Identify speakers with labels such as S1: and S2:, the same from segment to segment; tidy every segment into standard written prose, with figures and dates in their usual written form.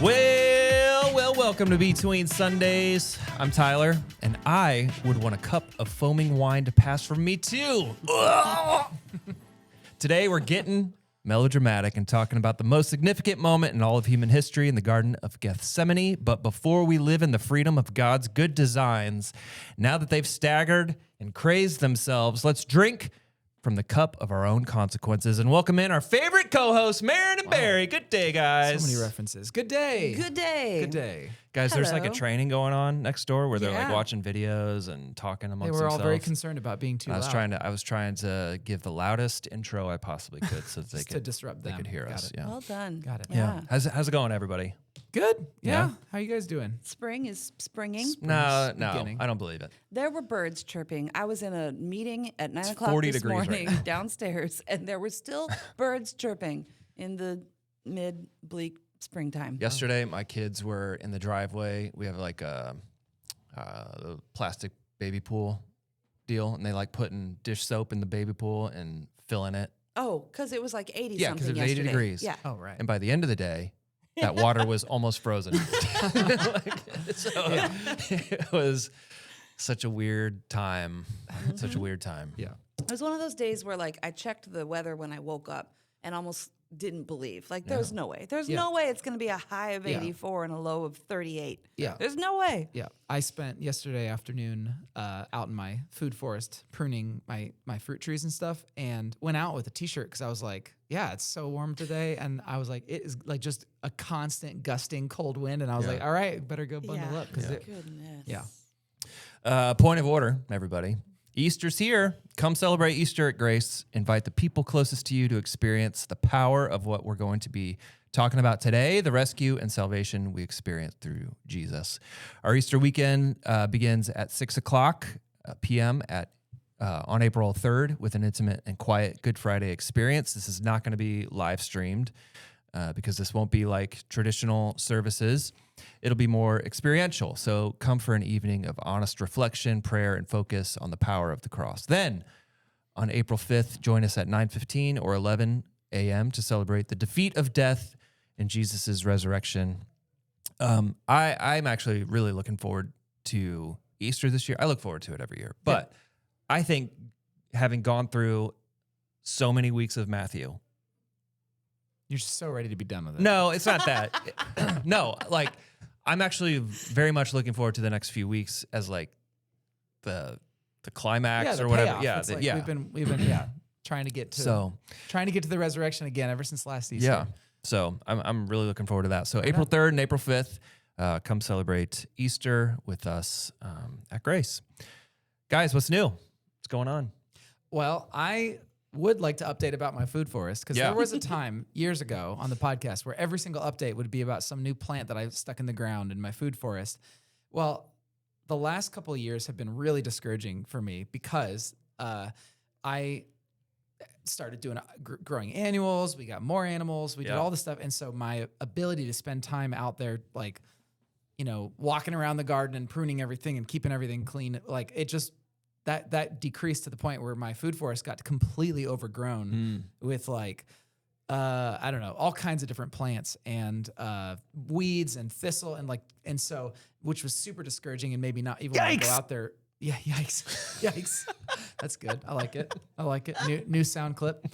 S1: Welcome to Between Sundays. I'm Tyler, and I would want a cup of foaming wine to pass from me too. Today we're getting melodramatic and talking about the most significant moment in all of human history in the Garden of Gethsemane. But before we live in the freedom of God's good designs, now that they've staggered and crazed themselves, let's drink from the cup of our own consequences and welcome in our favorite co-hosts, Maron and Barry. Good day, guys.
S2: So many references. Good day.
S3: Good day.
S2: Good day.
S1: Guys,
S3: Hello.
S1: there's like a training going on next door where they're like watching videos and talking amongst themselves.
S2: They were all very concerned about being too loud.
S1: I was trying to give the loudest intro I possibly could so that they could
S2: to disrupt them.
S1: They could hear us. Yeah.
S3: Well done.
S2: Got it.
S3: Yeah.
S1: How's it going, everybody?
S2: Good. Yeah.
S1: Yeah.
S2: How you guys doing?
S3: Spring is springing.
S1: No,
S2: beginning.
S1: I don't believe it.
S3: There were birds chirping. I was in a meeting at 9
S1: It's
S3: o'clock
S1: 40
S3: this
S1: degrees right
S3: morning
S1: now.
S3: downstairs, and there were still birds chirping in the mid-bleak springtime.
S1: Yesterday, my kids were in the driveway. We have like a plastic baby pool deal, and they like putting dish soap in the baby pool and filling it.
S3: Oh, because it was like 80
S1: Yeah,
S3: something
S1: because it was 80
S3: yesterday.
S1: degrees.
S3: Yeah.
S2: Oh, right.
S1: And by the end of the day, that water was almost frozen. It was such a weird time. Such a weird time.
S2: Yeah.
S3: It was one of those days where like I checked the weather when I woke up and almost didn't believe. Like there's no way. There's no way it's going to be a high of 84 and a low of 38.
S2: Yeah.
S3: There's no way.
S2: Yeah. I spent yesterday afternoon out in my food forest pruning my fruit trees and stuff, and went out with a t-shirt because I was like, yeah, it's so warm today. And I was like, it is like just a constant gusting cold wind. And I was like, all right, better go bundle up.
S3: Goodness.
S2: Yeah.
S1: Point of order, everybody. Easter's here. Come celebrate Easter at Grace. Invite the people closest to you to experience the power of what we're going to be talking about today, the rescue and salvation we experience through Jesus. Our Easter weekend begins at 6 o'clock p.m. On April 3rd with an intimate and quiet Good Friday experience. This is not going to be live streamed because this won't be like traditional services. It'll be more experiential. So come for an evening of honest reflection, prayer, and focus on the power of the cross. Then on April 5th, join us at 9:15 or 11 a.m. to celebrate the defeat of death and Jesus' resurrection. I'm actually really looking forward to Easter this year. I look forward to it every year. But I think having gone through so many weeks of Matthew.
S2: You're just so ready to be done with it.
S1: No, it's not that. No, like I'm actually very much looking forward to the next few weeks as like the climax
S2: the
S1: or whatever.
S2: payoff.
S1: Yeah,
S2: It's like we've been trying to get to the resurrection again ever since last Easter.
S1: Yeah. So I'm really looking forward to that. So April 3rd and April 5th, come celebrate Easter with us at Grace. Guys, what's new? What's going on?
S2: Well, I would like to update about my food forest because there was a time years ago on the podcast where every single update would be about some new plant that I stuck in the ground in my food forest. Well, the last couple of years have been really discouraging for me because I started doing growing annuals. We got more animals. We did all this stuff. And so my ability to spend time out there, like, walking around the garden and pruning everything and keeping everything clean, like it just, that decreased to the point where my food forest got completely overgrown with like, I don't know, all kinds of different plants and weeds and thistle and so, which was super discouraging and maybe not even want to go out there. Yeah, yikes, yikes. That's good. I like it. New sound clip.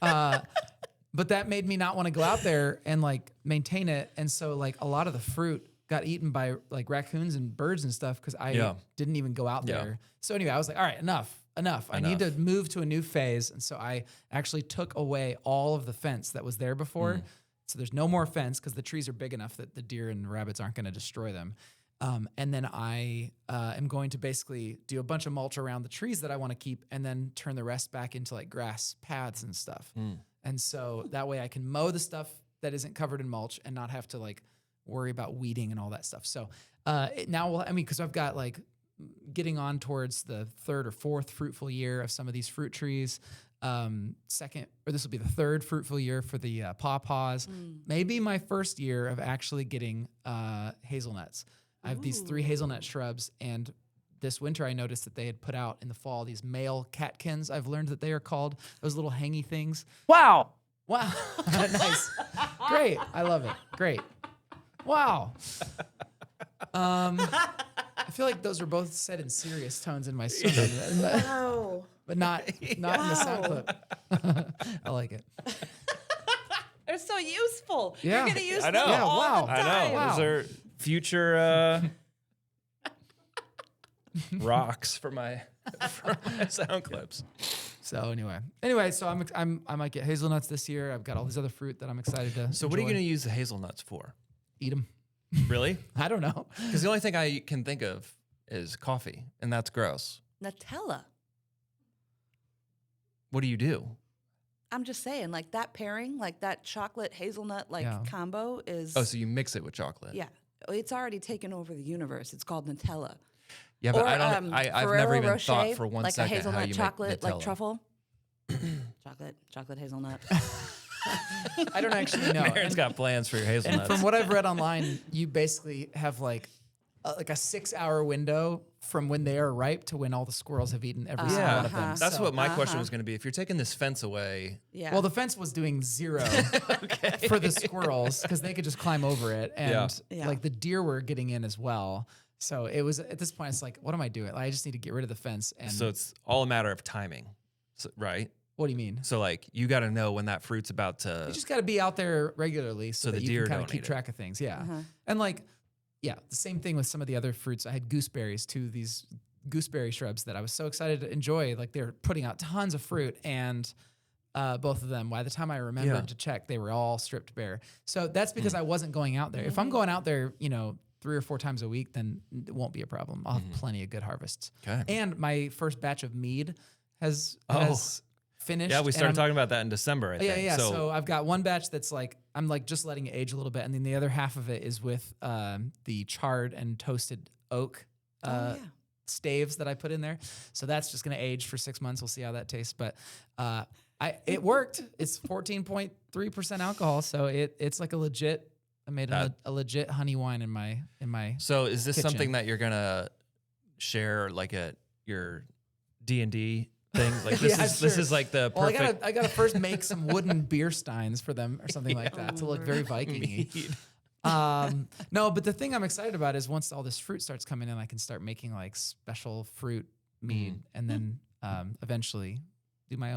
S2: But that made me not want to go out there and like maintain it. And so like a lot of the fruit got eaten by like raccoons and birds and stuff because I didn't even go out there. So anyway, I was like, all right, enough. I need to move to a new phase. And so I actually took away all of the fence that was there before. So there's no more fence because the trees are big enough that the deer and rabbits aren't going to destroy them. And then I am going to basically do a bunch of mulch around the trees that I want to keep and then turn the rest back into like grass paths and stuff. And so that way I can mow the stuff that isn't covered in mulch and not have to like worry about weeding and all that stuff. So because I've got like getting on towards the third or fourth fruitful year of some of these fruit trees. This will be the third fruitful year for the pawpaws. Maybe my first year of actually getting hazelnuts. I have these 3 hazelnut shrubs, and this winter I noticed that they had put out in the fall these male catkins. I've learned that they are called those little hangy things.
S3: Wow.
S2: Nice. Great. I love it. Great. Wow. I feel like those were both said in serious tones in my sermon,
S3: Wow.
S2: but not in the sound clip. I like it.
S3: They're so useful.
S2: Yeah.
S3: You're going to use
S1: I
S3: them
S1: know.
S2: Yeah,
S3: all
S2: wow.
S3: the
S1: I
S3: time.
S1: know.
S2: Wow.
S1: Those are future rocks for my sound clips.
S2: So anyway, so I might get hazelnuts this year. I've got all these other fruit that I'm excited to.
S1: So what are you going to use the hazelnuts for?
S2: eat them?
S1: Really?
S2: I don't know.
S1: Because the only thing I can think of is coffee, and that's gross.
S3: Nutella.
S1: What do you do?
S3: I'm just saying, like that pairing, like that chocolate hazelnut combo is.
S1: Oh, so you mix it with chocolate?
S3: Yeah. It's already taken over the universe. It's called Nutella.
S1: Yeah, but
S3: Or,
S1: I don't. I've never
S3: Ferrero
S1: even
S3: Rocher,
S1: thought for one
S3: like
S1: second
S3: a hazelnut
S1: how you
S3: chocolate,
S1: make Nutella.
S3: like truffle. chocolate hazelnut.
S2: I don't actually know.
S1: Maron's got plans for your
S2: And
S1: hazelnuts.
S2: from what I've read online, you basically have like a 6-hour window from when they are ripe to when all the squirrels have eaten every single one of them.
S1: That's
S2: So-
S1: what my question was going to be. If you're taking this fence away,
S3: Yeah.
S2: Well, the fence was doing 0 for the squirrels because they could just climb over it, and
S3: Yeah.
S2: like the deer were getting in as well. So it was at this point, it's like, what am I doing? I just need to get rid of the fence. And
S1: so it's all a matter of timing, right?
S2: what do you mean?
S1: So like you got to know when that fruit's about to.
S2: You just got to be out there regularly so
S1: So
S2: that
S1: the
S2: you
S1: deer
S2: can kind of
S1: don't
S2: keep
S1: eat it.
S2: track of things. Yeah, and like, yeah, the same thing with some of the other fruits. I had gooseberries too. These gooseberry shrubs that I was so excited to enjoy. Like they're putting out tons of fruit, and both of them, by the time I remembered to check, they were all stripped bare. So that's because I wasn't going out there. If I'm going out there, 3 or 4 times a week, then it won't be a problem. I'll have plenty of good harvests.
S1: Okay.
S2: And my first batch of mead has finished.
S1: Yeah, we
S2: and
S1: started
S2: I'm-
S1: talking about that in December, I think.
S2: yeah. So I've got one batch that's like I'm like just letting it age a little bit, and then the other half of it is with the charred and toasted oak staves that I put in there. So that's just gonna age for 6 months. We'll see how that tastes. But it worked. It's 14.3% alcohol, so it's like a legit. I made a legit honey wine in my.
S1: So is this
S2: kitchen.
S1: something that you're gonna share like at your D&D thing? Like this
S2: Yeah,
S1: this is like the
S2: Well,
S1: perfect.
S2: I gotta first make some wooden beer steins for them or something like that to look very Viking-y. No, but the thing I'm excited about is once all this fruit starts coming in, I can start making like special fruit mead, and then eventually have my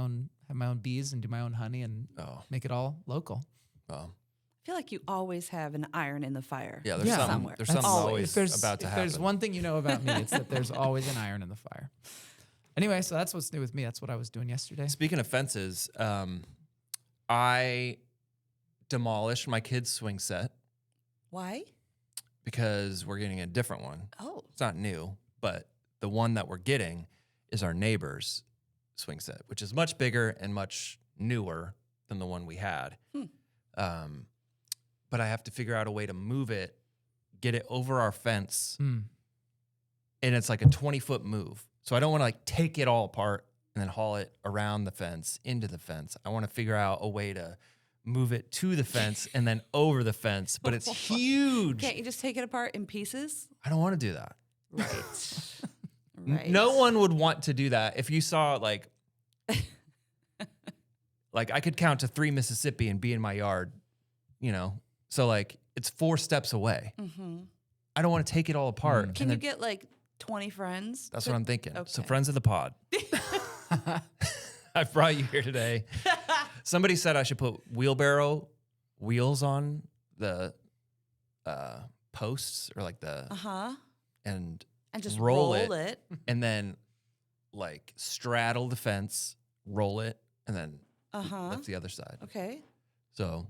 S2: own bees and do my own honey and make it all local.
S3: I feel like you always have an iron in the fire.
S1: Yeah, there's
S2: Yeah.
S1: something.
S3: Somewhere.
S1: There's
S3: That's
S1: something
S3: always.
S1: always about to
S2: If
S1: happen.
S2: there's one thing you know about me, it's that there's always an iron in the fire. Anyway, so that's what's new with me. That's what I was doing yesterday.
S1: Speaking of fences, I demolished my kids' swing set
S3: Why?
S1: because we're getting a different one.
S3: Oh.
S1: It's not new, but the one that we're getting is our neighbor's swing set, which is much bigger and much newer than the one we had. But I have to figure out a way to move it, get it over our fence, and it's like a 20-foot move. So I don't want to like take it all apart and then haul it around the fence into the fence. I want to figure out a way to move it to the fence and then over the fence, but it's huge.
S3: Can't you just take it apart in pieces?
S1: I don't want to do that.
S3: Right. Right.
S1: No one would want to do that. If you saw like I could count to 3 Mississippi and be in my yard, So like it's 4 steps away. I don't want to take it all apart.
S3: Can you get like 20 friends?
S1: That's what I'm thinking. So
S3: Okay.
S1: friends of the pod. I've brought you here today. Somebody said I should put wheelbarrow wheels on the posts or like the and
S3: just
S1: roll
S3: roll
S1: it.
S3: it.
S1: And then like straddle the fence, roll it, and then lift the other side.
S3: Okay.
S1: So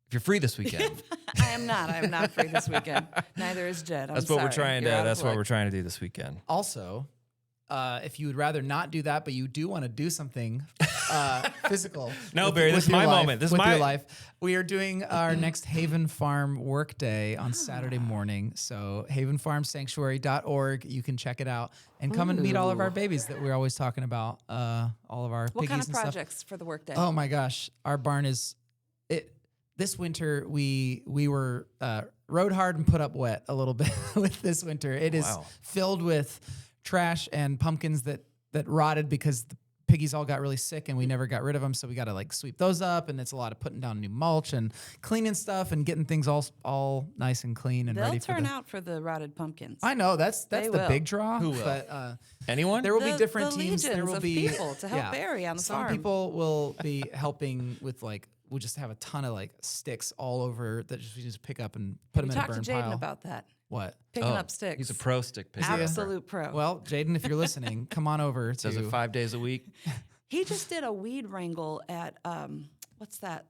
S1: if you're free this weekend,
S3: I am not. I am not free this weekend. Neither is Jed. I'm
S1: that's what we're
S3: sorry.
S1: trying to.
S3: You're out of
S1: That's what
S3: luck.
S1: we're trying to do this weekend.
S2: Also, if you would rather not do that, but you do want to do something physical.
S1: No,
S2: with-
S1: Barry,
S2: with
S1: this is
S2: your
S1: my
S2: life-
S1: moment. This is
S2: with
S1: my-
S2: your life. We are doing our next Haven Farm work day on Saturday morning. So havenfarmsanctuary.org. You can check it out and come and meet all of our babies that we're always talking about. All of our
S3: What
S2: piggies
S3: kind of
S2: and stuff.
S3: projects for the workday?
S2: Oh my gosh, our barn is it. This winter we were rode hard and put up wet a little bit with this winter. It is
S1: Wow.
S2: filled with trash and pumpkins that rotted because the piggies all got really sick and we never got rid of them. So we got to like sweep those up. And it's a lot of putting down new mulch and cleaning stuff and getting things all nice and clean and
S3: They'll
S2: ready
S3: turn out for the rotted pumpkins.
S2: I know that's
S3: They
S2: the
S3: will.
S2: big draw.
S1: Who will?
S2: But,
S1: Anyone?
S2: there will be
S3: The-
S2: different
S3: the
S2: teams. There
S3: legions
S2: will
S3: of
S2: be
S3: people to help Barry on the
S2: Some
S3: farm.
S2: people will be helping with like, we'll just have a ton of like sticks all over that we just pick up and put them in a
S3: Talk
S2: burn
S3: to Jaden
S2: pile.
S3: about that.
S2: What?
S3: Picking up sticks.
S1: He's a pro stick picker.
S3: Absolute pro.
S2: Well, Jaden, if you're listening, come on over to.
S1: Does it 5 days a week?
S3: He just did a weed wrangle at what's that?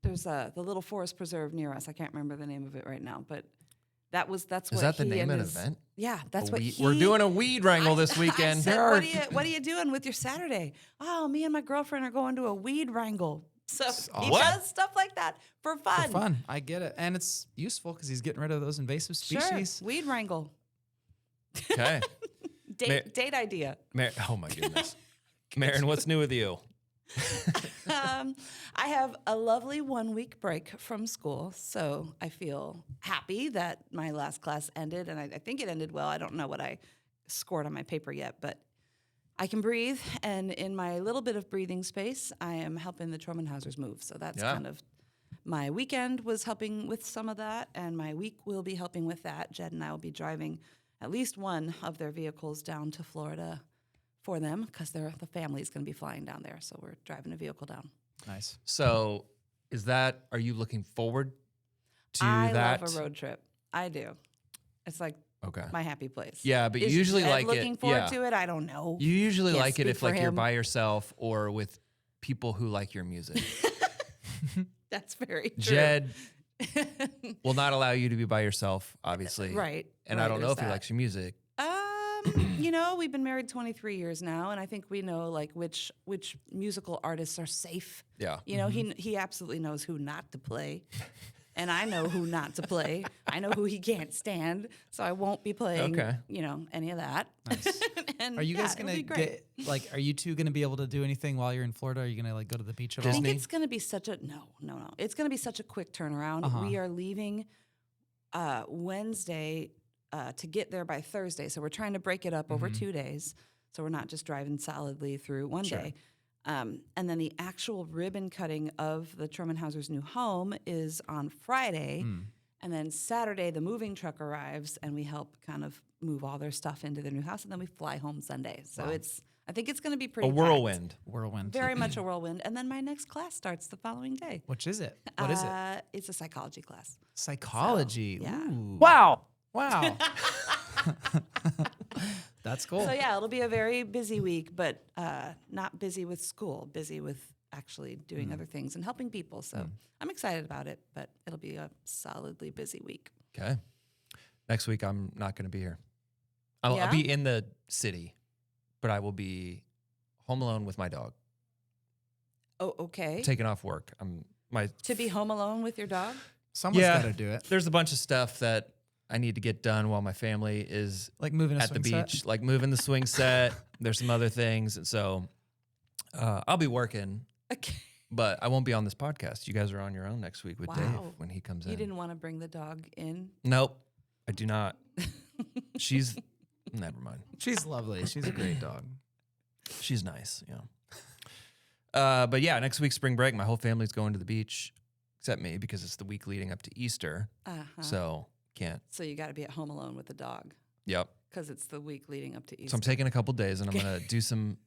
S3: There's the little forest preserve near us. I can't remember the name of it right now, but that's what.
S1: Is that the
S3: he
S1: name
S3: and
S1: of
S3: his-
S1: the event?
S3: Yeah, that's what
S1: We're
S3: he.
S1: doing a weed wrangle this weekend.
S3: I said, what are you doing with your Saturday? Oh, me and my girlfriend are going to a weed wrangle. So he
S1: What?
S3: does stuff like that for fun.
S2: For fun. I get it. And it's useful because he's getting rid of those invasive species.
S3: Sure, weed wrangle.
S1: Okay.
S3: Date idea.
S1: Oh my goodness. Maron, what's new with you?
S3: I have a lovely 1 week break from school, so I feel happy that my last class ended, and I think it ended well. I don't know what I scored on my paper yet, but I can breathe, and in my little bit of breathing space, I am helping the Tromenhausers move. So that's kind of my weekend was helping with some of that, and my week will be helping with that. Jed and I will be driving at least one of their vehicles down to Florida for them because the family is going to be flying down there. So we're driving a vehicle down.
S2: Nice.
S1: So are you looking forward to
S3: I
S1: that?
S3: love a road trip. I do. It's like my happy place.
S1: Yeah, but you
S3: Is
S1: usually
S3: Jed
S1: like
S3: looking
S1: it.
S3: forward to it. I don't know.
S1: You usually
S3: Can't
S1: like it
S3: speak
S1: if
S3: for
S1: like you're
S3: him.
S1: by yourself or with people who like your music.
S3: That's very true.
S1: Jed will not allow you to be by yourself, obviously.
S3: Right.
S1: And
S3: right,
S1: I don't know
S3: there's
S1: if he
S3: that.
S1: likes your music.
S3: We've been married 23 years now, and I think we know like which musical artists are safe.
S1: Yeah.
S3: You know, he absolutely knows who not to play. And I know who not to play. I know who he can't stand, so I won't be playing, any of that.
S2: Nice.
S3: And
S2: Are you guys
S3: it'll
S2: going to
S3: be great.
S2: are you two going to be able to do anything while you're in Florida? Are you going to like go to the beach at
S3: I
S2: all?
S3: think it's going to be such a no. It's going to be such a quick turnaround. We are leaving Wednesday to get there by Thursday, so we're trying to break it up over 2 days, so we're not just driving solidly through one day. And then the actual ribbon cutting of the Tromenhausers' new home is on Friday, and then Saturday the moving truck arrives, and we help kind of move all their stuff into their new house, and then we fly home Sunday. So I think it's going to be pretty
S1: A
S3: packed.
S1: whirlwind.
S3: Very much a whirlwind. And then my next class starts the following day.
S2: Which is it? What is it?
S3: It's a psychology class.
S2: Psychology.
S3: So, yeah.
S2: Ooh.
S4: Wow.
S2: Wow. That's cool.
S3: So yeah, it'll be a very busy week, but not busy with school, busy with actually doing other things and helping people. So I'm excited about it, but it'll be a solidly busy week.
S1: Okay. Next week, I'm not going to be here. I'll
S3: Yeah?
S1: be in the city, but I will be home alone with my dog.
S3: Oh, okay.
S1: Taking off work.
S3: To be home alone with your dog?
S2: Someone's got to do it.
S1: There's a bunch of stuff that I need to get done while my family is
S2: Like moving a
S1: at the
S2: swing set?
S1: beach, like moving the swing set. There's some other things. And so I'll be working,
S3: Okay.
S1: but I won't be on this podcast. You guys are on your own next week with Dave
S3: Wow.
S1: when he comes
S3: You
S1: in.
S3: didn't want to bring the dog in?
S1: Nope, I do not. She's, never mind.
S2: She's lovely. She's a great dog.
S1: She's nice, yeah. But yeah, next week, spring break, my whole family's going to the beach, except me because it's the week leading up to Easter.
S3: Uh-huh.
S1: So can't.
S3: So you got to be at home alone with the dog
S1: Yep.
S3: because it's the week leading up to Easter.
S1: So I'm taking a couple days and I'm going to do some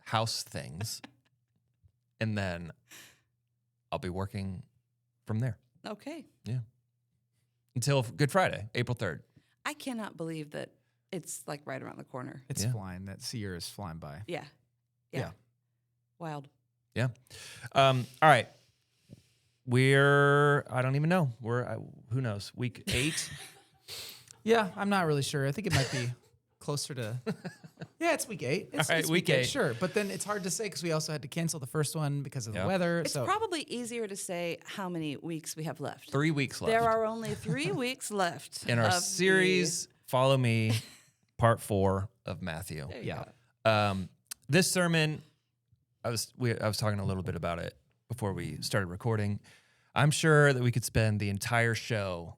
S1: house things. And then I'll be working from there.
S3: Okay.
S1: Yeah. Until Good Friday, April 3rd.
S3: I cannot believe that it's like right around the corner.
S2: It's
S1: Yeah.
S2: flying. That year is flying by.
S3: Yeah.
S1: Yeah.
S3: Wild.
S1: Yeah. All right. I don't even know. Who knows? Week 8.
S2: Yeah, I'm not really sure. I think it might be closer to. Yeah, it's week 8. It's,
S1: All right,
S2: it's
S1: week 8.
S2: Sure, but then it's hard to say because we also had to cancel the first one because of the
S1: Yep.
S2: weather.
S3: It's
S2: so
S3: probably easier to say how many weeks we have left.
S1: 3 weeks left.
S3: There are only 3 weeks left
S1: in our
S3: of
S1: series, Follow Me, part 4 of Matthew.
S3: There you
S2: yeah,
S3: go.
S1: This sermon, I was talking a little bit about it before we started recording. I'm sure that we could spend the entire show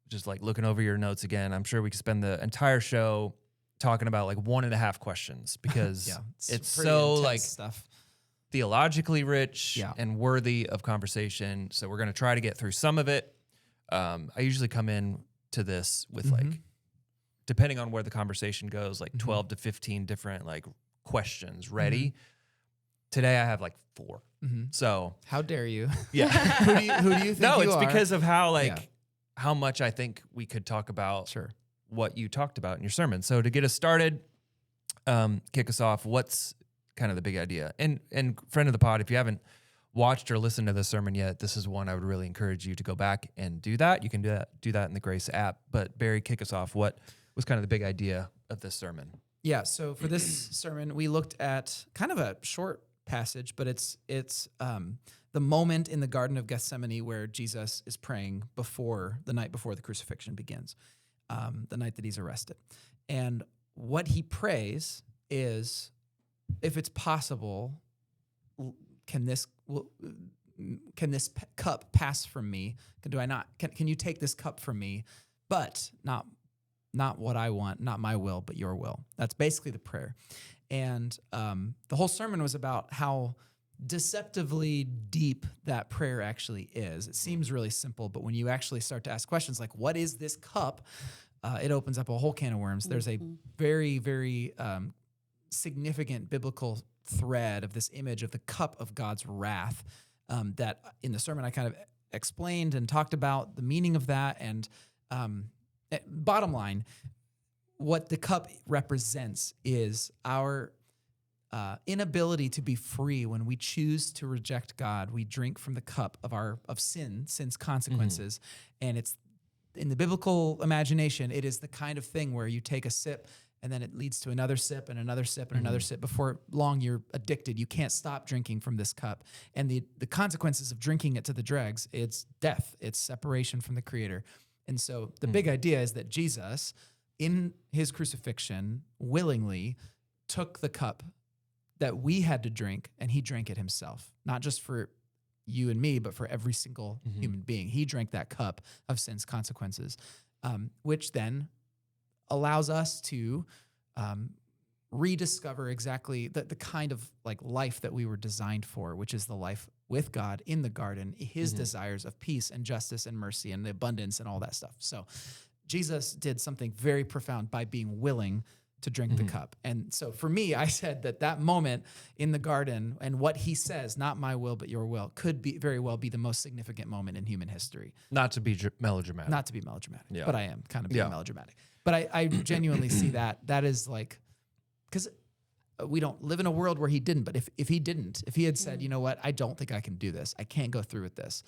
S1: just like looking over your notes again. I'm sure we could spend the entire show talking about like 1.5 questions because
S2: Yeah,
S1: it's
S2: pretty
S1: so
S2: intense
S1: like
S2: stuff.
S1: theologically rich
S2: Yeah.
S1: and worthy of conversation. So we're going to try to get through some of it. I usually come in to this with like, depending on where the conversation goes, like 12 to 15 different like questions ready. Today I have like 4. So
S2: How dare you?
S1: yeah.
S2: who do you think
S1: No,
S2: you
S1: it's
S2: are?
S1: because of how like
S2: Yeah.
S1: how much I think we could talk about
S2: Sure.
S1: what you talked about in your sermon. So to get us started, kick us off, what's kind of the big idea? And friend of the pod, if you haven't watched or listened to the sermon yet, this is one I would really encourage you to go back and do that. You can do that in the Grace app. But Barry, kick us off. What was kind of the big idea of this sermon?
S2: Yeah. So for this sermon, we looked at kind of a short passage, but it's the moment in the Garden of Gethsemane where Jesus is praying the night before the crucifixion begins, the night that he's arrested. And what he prays is, if it's possible, can this cup pass from me? Can you take this cup from me? But not what I want, not my will, but your will. That's basically the prayer. And the whole sermon was about how deceptively deep that prayer actually is. It seems really simple, but when you actually start to ask questions like, what is this cup? It opens up a whole can of worms. There's a very, very significant biblical thread of this image of the cup of God's wrath that in the sermon I kind of explained and talked about the meaning of that. And bottom line, what the cup represents is our inability to be free. When we choose to reject God, we drink from the cup of sin's consequences. And it's in the biblical imagination, it is the kind of thing where you take a sip and then it leads to another sip and another sip and another sip. Before long, you're addicted. You can't stop drinking from this cup. And the consequences of drinking it to the dregs, it's death. It's separation from the Creator. And so the big idea is that Jesus, in his crucifixion, willingly took the cup that we had to drink, and he drank it himself, not just for you and me, but for every single human being. He drank that cup of sin's consequences, which then allows us to rediscover exactly the kind of like life that we were designed for, which is the life with God in the garden, his desires of peace and justice and mercy and the abundance and all that stuff. So Jesus did something very profound by being willing to drink the cup. And so for me, I said that moment in the garden and what he says, not my will, but your will, could be very well be the most significant moment in human history.
S1: Not to be melodramatic.
S2: Not to be melodramatic,
S1: Yeah.
S2: but I am kind of being melodramatic. But I genuinely see that is like, because we don't live in a world where he didn't, but if he had said, you know what, I don't think I can do this, I can't go through with this,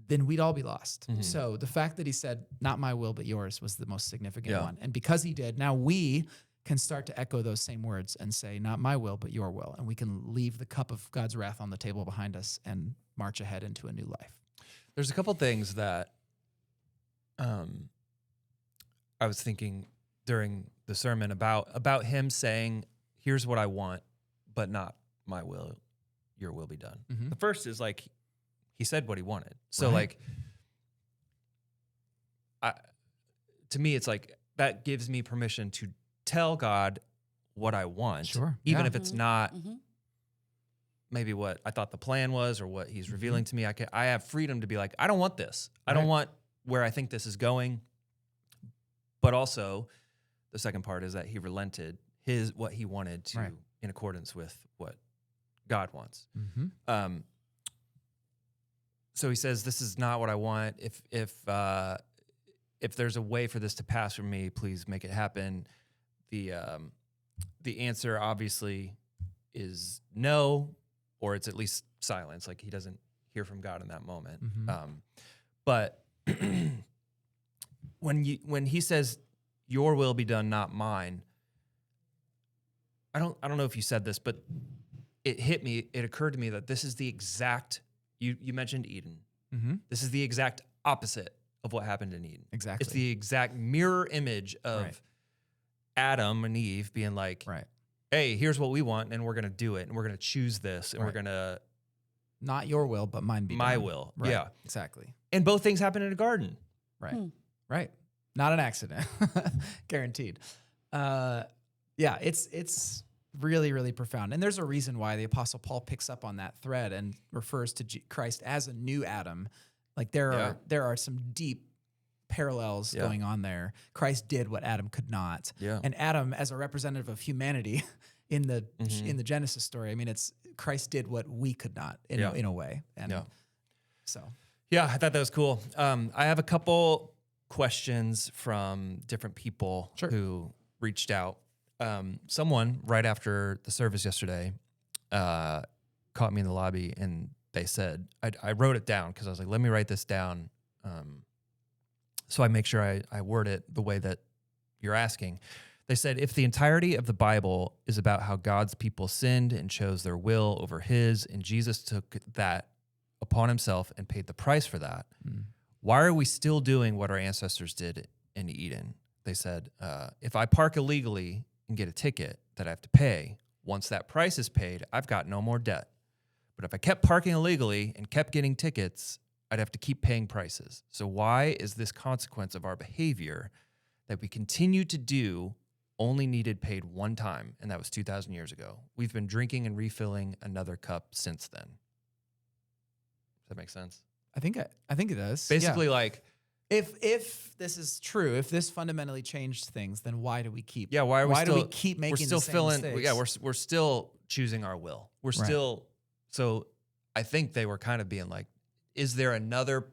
S2: then we'd all be lost. So the fact that he said, not my will, but yours, was the most significant one. And because he did, now we can start to echo those same words and say, not my will, but your will. And we can leave the cup of God's wrath on the table behind us and march ahead into a new life.
S1: There's a couple things that I was thinking during the sermon about him saying, here's what I want, but not my will, your will be done. The first is like, he said what he wanted. So like, to me, it's like, that gives me permission to tell God what I want, even if it's not maybe what I thought the plan was or what he's revealing to me. I have freedom to be like, I don't want this. I don't want where I think this is going. But also, the second part is that he relented what he wanted to in accordance with what God wants. So he says, this is not what I want. If there's a way for this to pass from me, please make it happen. The answer obviously is no, or it's at least silence. Like, he doesn't hear from God in that moment. But when he says, your will be done, not mine, I don't know if you said this, but it hit me. It occurred to me that this is the exact, you mentioned Eden. This is the exact opposite of what happened in Eden.
S2: Exactly.
S1: It's the exact mirror image of Adam and Eve being like, hey, here's what we want, and we're going to do it, and we're going to choose this, and we're going to...
S2: Not your will, but mine be
S1: my
S2: done.
S1: will.
S2: Right.
S1: Yeah.
S2: Exactly.
S1: And both things happen in a garden.
S2: Right. Right. Not an accident. Guaranteed. Yeah, it's really, really profound. And there's a reason why the Apostle Paul picks up on that thread and refers to Christ as a new Adam. Like there are some deep parallels going on there. Christ did what Adam could not.
S1: Yeah.
S2: And Adam, as a representative of humanity in the Genesis story, I mean, it's Christ did what we could not in a way. And so.
S1: Yeah, I thought that was cool. I have a couple questions from different people who reached out. Someone right after the service yesterday caught me in the lobby, and they said, I wrote it down because I was like, let me write this down so I make sure I word it the way that you're asking. They said, if the entirety of the Bible is about how God's people sinned and chose their will over his, and Jesus took that upon himself and paid the price for that, why are we still doing what our ancestors did in Eden? They said, if I park illegally and get a ticket that I have to pay, once that price is paid, I've got no more debt. But if I kept parking illegally and kept getting tickets, I'd have to keep paying prices. So why is this consequence of our behavior that we continue to do only needed paid one time? And that was 2,000 years ago. We've been drinking and refilling another cup since then. Does that make sense?
S2: I think it does.
S1: Basically, like,
S2: if this is true, if this fundamentally changed things, then why do we keep?
S1: Yeah, why
S2: do we keep making?
S1: We're still
S2: the same
S1: filling.
S2: mistakes?
S1: Yeah, we're still choosing our will. We're still. So, I think they were kind of being like, is there another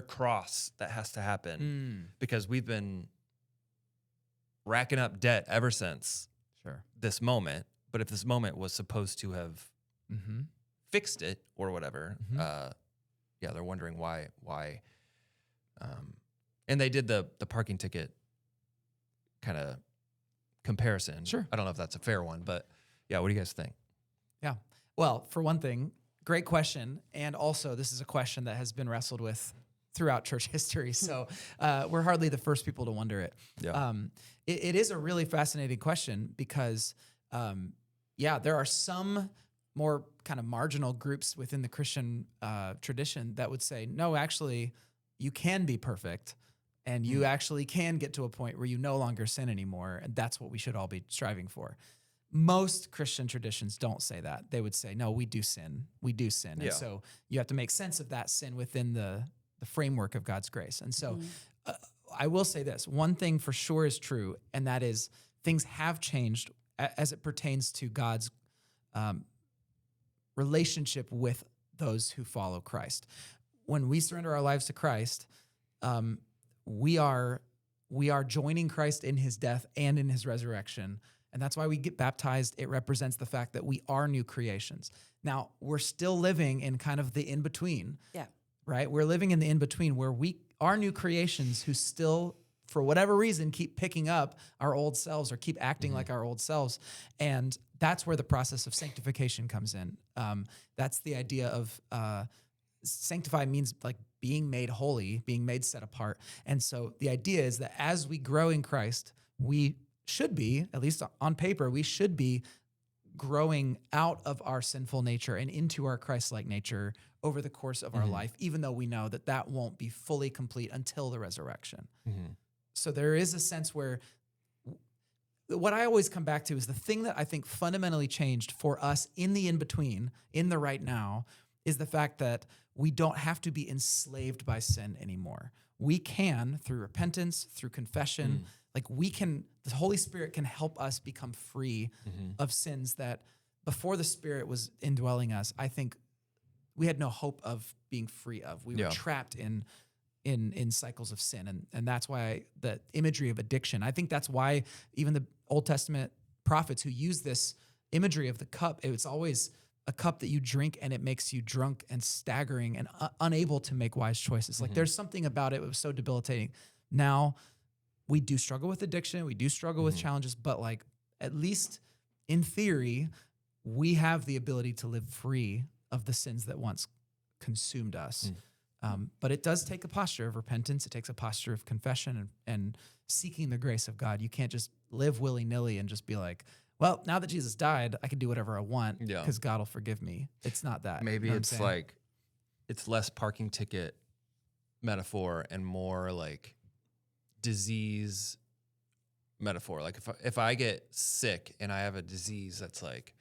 S1: cross that has to happen? Because we've been racking up debt ever since this moment. But if this moment was supposed to have fixed it or whatever, they're wondering why. And they did the parking ticket kind of comparison.
S2: Sure.
S1: I don't know if that's a fair one, but yeah, what do you guys think?
S2: Yeah. Well, for one thing, great question. And also, this is a question that has been wrestled with throughout church history. So we're hardly the first people to wonder it.
S1: Yeah.
S2: It is a really fascinating question because, there are some more kind of marginal groups within the Christian tradition that would say, no, actually, you can be perfect and you actually can get to a point where you no longer sin anymore. And that's what we should all be striving for. Most Christian traditions don't say that. They would say, no, we do sin. We do sin. And so you have to make sense of that sin within the framework of God's grace. And so I will say this. One thing for sure is true, and that is things have changed as it pertains to God's relationship with those who follow Christ. When we surrender our lives to Christ, we are joining Christ in his death and in his resurrection. And that's why we get baptized. It represents the fact that we are new creations. Now, we're still living in kind of the in-between. Yeah. Right? We're living in the in-between where we are new creations who still, for whatever reason, keep picking up our old selves or keep acting like our old selves. And that's where the process of sanctification comes in. That's the idea of sanctify means like being made holy, being made set apart. And so the idea is that as we grow in Christ, we should be, at least on paper, we should be growing out of our sinful nature and into our Christ-like nature over the course of our life, even though we know that that won't be fully complete until the resurrection. So there is a sense where what I always come back to is the thing that I think fundamentally changed for us in the in-between, in the right now, is the fact that we don't have to be enslaved by sin anymore. We can, through repentance, through confession, the Holy Spirit can help us become free of sins that before the Spirit was indwelling us, I think we had no hope of being free of. We were trapped in cycles of sin. And that's why the imagery of addiction, I think that's why even the Old Testament prophets who use this imagery of the cup, it's always a cup that you drink and it makes you drunk and staggering and unable to make wise choices. Like there's something about it that was so debilitating. Now, we do struggle with addiction. We do struggle with challenges, but like at least in theory, we have the ability to live free of the sins that once consumed us. But it does take a posture of repentance. It takes a posture of confession and seeking the grace of God. You can't just live willy-nilly and just be like, well, now that Jesus died, I can do whatever I want because God will forgive me. It's not that.
S1: Maybe it's like, it's less parking ticket metaphor and more like disease metaphor. Like if I get sick and I have a disease that's like,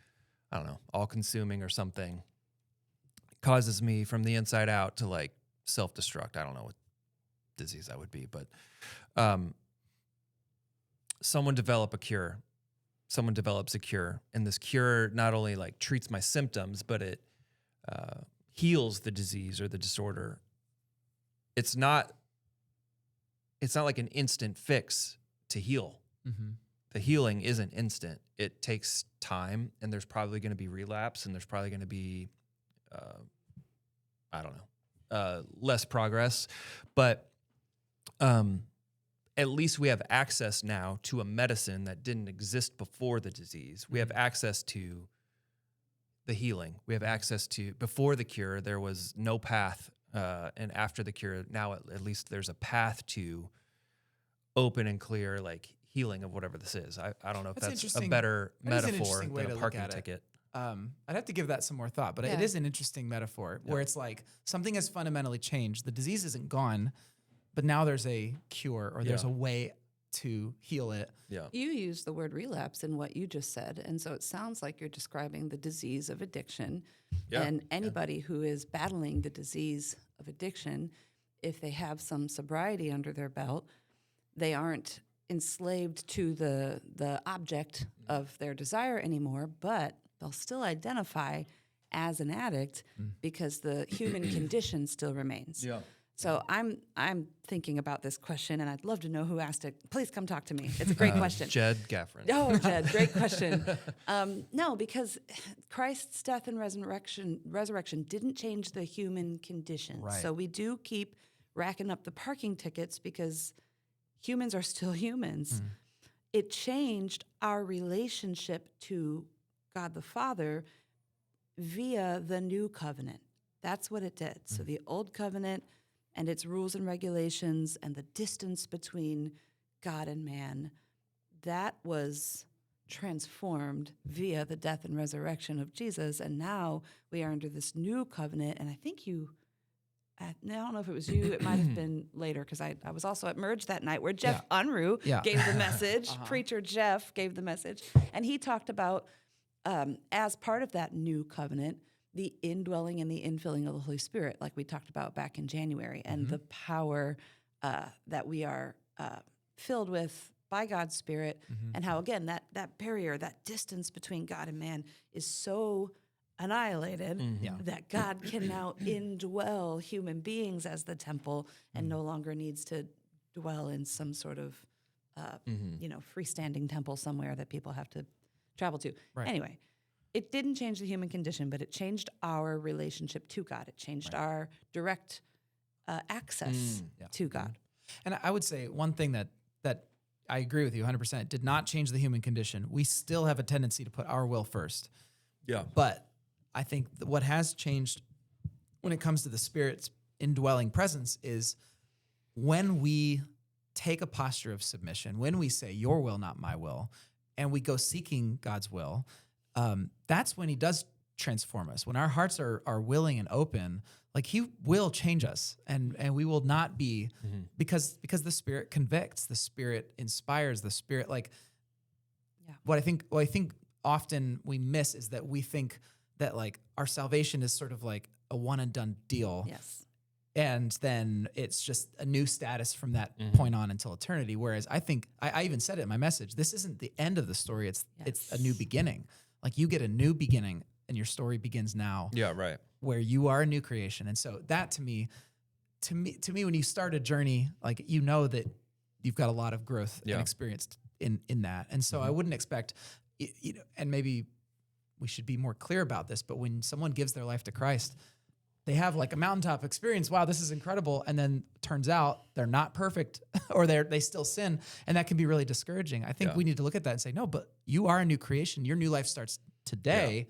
S1: I don't know, all consuming or something, causes me from the inside out to like self-destruct. I don't know what disease that would be, but someone develops a cure, and this cure not only like treats my symptoms, but it heals the disease or the disorder. It's not like an instant fix to heal.
S2: Mm-hmm.
S1: The healing isn't instant. It takes time, and there's probably going to be relapse, and there's probably going to be, less progress. But at least we have access now to a medicine that didn't exist before the disease. We have access to the healing. We have access to, before the cure, there was no path. And after the cure, now at least there's a path to open and clear, like, healing of whatever this is. I don't know if that's a better metaphor than a parking ticket.
S2: I'd have to give that some more thought, but it is an interesting metaphor where it's like something has fundamentally changed. The disease isn't gone, but now there's a cure or there's a way to heal it.
S1: Yeah.
S3: You used the word relapse in what you just said, and so it sounds like you're describing the disease of addiction. Yeah. And anybody who is battling the disease of addiction, if they have some sobriety under their belt, they aren't enslaved to the object of their desire anymore, but they'll still identify as an addict because the human condition still remains. Yeah. So I'm thinking about this question, and I'd love to know who asked it. Please come talk to me. It's a great question.
S1: Jed Gaffron.
S3: Oh, Jed, great question. No, because Christ's death and resurrection didn't change the human condition.
S2: Right.
S3: So we do keep racking up the parking tickets because humans are still humans. It changed our relationship to God the Father via the new covenant. That's what it did. So the old covenant and its rules and regulations and the distance between God and man, that was transformed via the death and resurrection of Jesus. And now we are under this new covenant. And I think I don't know if it was you, it might have been later, because I was also at Merge that night where Jeff Unruh gave the message. Preacher Jeff gave the message. And he talked about, as part of that new covenant, the indwelling and the infilling of the Holy Spirit, like we talked about back in January, and the power that we are filled with by God's Spirit, and how, again, that barrier, that distance between God and man is so annihilated that God can now indwell human beings as the temple and no longer needs to dwell in some sort of freestanding temple somewhere that people have to travel to. Right. Anyway, it didn't change the human condition, but it changed our relationship to God. It changed our direct access to God.
S2: And I would say one thing that I agree with you 100%. It did not change the human condition. We still have a tendency to put our will first. Yeah. But I think what has changed when it comes to the Spirit's indwelling presence is when we take a posture of submission, when we say, your will, not my will, and we go seeking God's will, that's when he does transform us. When our hearts are willing and open, like, he will change us, and we will not be, because the Spirit convicts, the Spirit inspires, the Spirit, like, what I think often we miss is that we think that, like, our salvation is sort of like a one and done deal. Yes. And then it's just a new status from that point on until eternity. Whereas I think I even said it in my message, this isn't the end of the story. It's a new beginning. Like, you get a new beginning and your story begins now. Yeah, right. Where you are a new creation. And so that to me, when you start a journey, like, you know that you've got a lot of growth and experience in that. And so I wouldn't expect, and maybe we should be more clear about this, but when someone gives their life to Christ, they have like a mountaintop experience. Wow, this is incredible. And then turns out they're not perfect or they still sin. And that can be really discouraging. I think we need to look at that and say, no, but you are a new creation. Your new life starts today.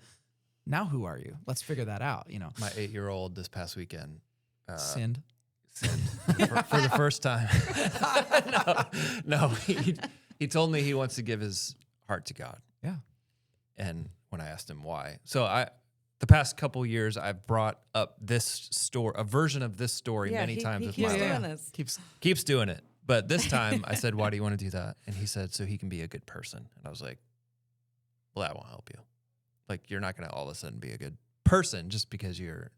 S2: Now who are you? Let's figure that out.
S1: My 8-year-old this past weekend
S2: sinned
S1: for the first time. No, he told me he wants to give his heart to God. Yeah. And when I asked him why, the past couple years, I've brought up this story, a version of this story, many times with my life.
S3: This.
S1: Keeps doing it. But this time I said, why do you want to do that? And he said, so he can be a good person. And I was like, well, that won't help you. Like, you're not going to all of a sudden be a good person just because you're.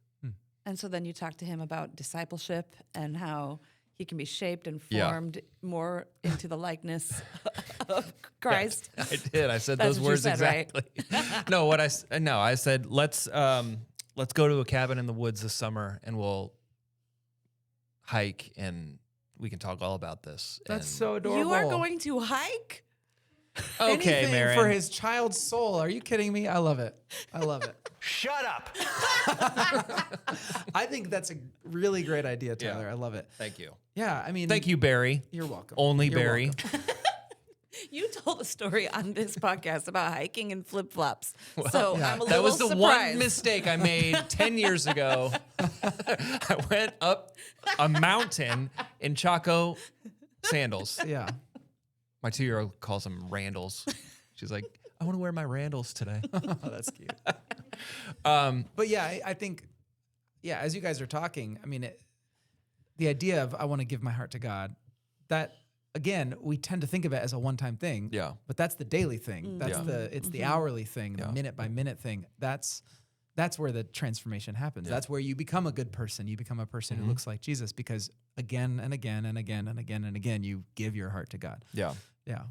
S3: And so then you talk to him about discipleship and how he can be shaped and formed more into the likeness of Christ.
S1: Yeah, I did. I said
S3: That's
S1: those
S3: what you
S1: words
S3: said, right?
S1: exactly. I said, let's go to a cabin in the woods this summer and we'll hike and we can talk all about this.
S2: That's
S1: And-
S2: so adorable.
S3: You are going to hike?
S1: Okay,
S2: Anything
S1: Maron.
S2: for his child's soul. Are you kidding me? I love it. I love it.
S4: Shut up.
S2: I think that's a really great idea,
S1: Yeah.
S2: Tyler. I love it.
S1: Thank you.
S2: Yeah, I mean,
S1: Thank you, Barry.
S2: You're welcome.
S1: Only
S2: You're
S1: Barry.
S2: welcome.
S3: You told a story on this podcast about hiking and flip flops. So
S2: yeah.
S3: I'm a
S1: That
S3: little
S1: was the
S3: surprised.
S1: one mistake I made 10 years ago. I went up a mountain in Chaco sandals.
S2: Yeah.
S1: My 2-year-old calls them Randalls. She's like, I want to wear my Randalls today.
S2: Oh, that's cute. But yeah, I think, yeah, as you guys are talking, I mean, the idea of I want to give my heart to God, that again, we tend to think of it as a one-time thing.
S1: Yeah.
S2: But that's the daily thing. That's
S1: Yeah.
S2: it's the hourly thing, the
S1: Yeah.
S2: minute by minute thing. That's where the transformation happens.
S1: Yeah.
S2: That's where you become a good person. You become a person who looks like Jesus because again and again and again and again and again, you give your heart to God.
S1: Yeah.
S2: Yeah.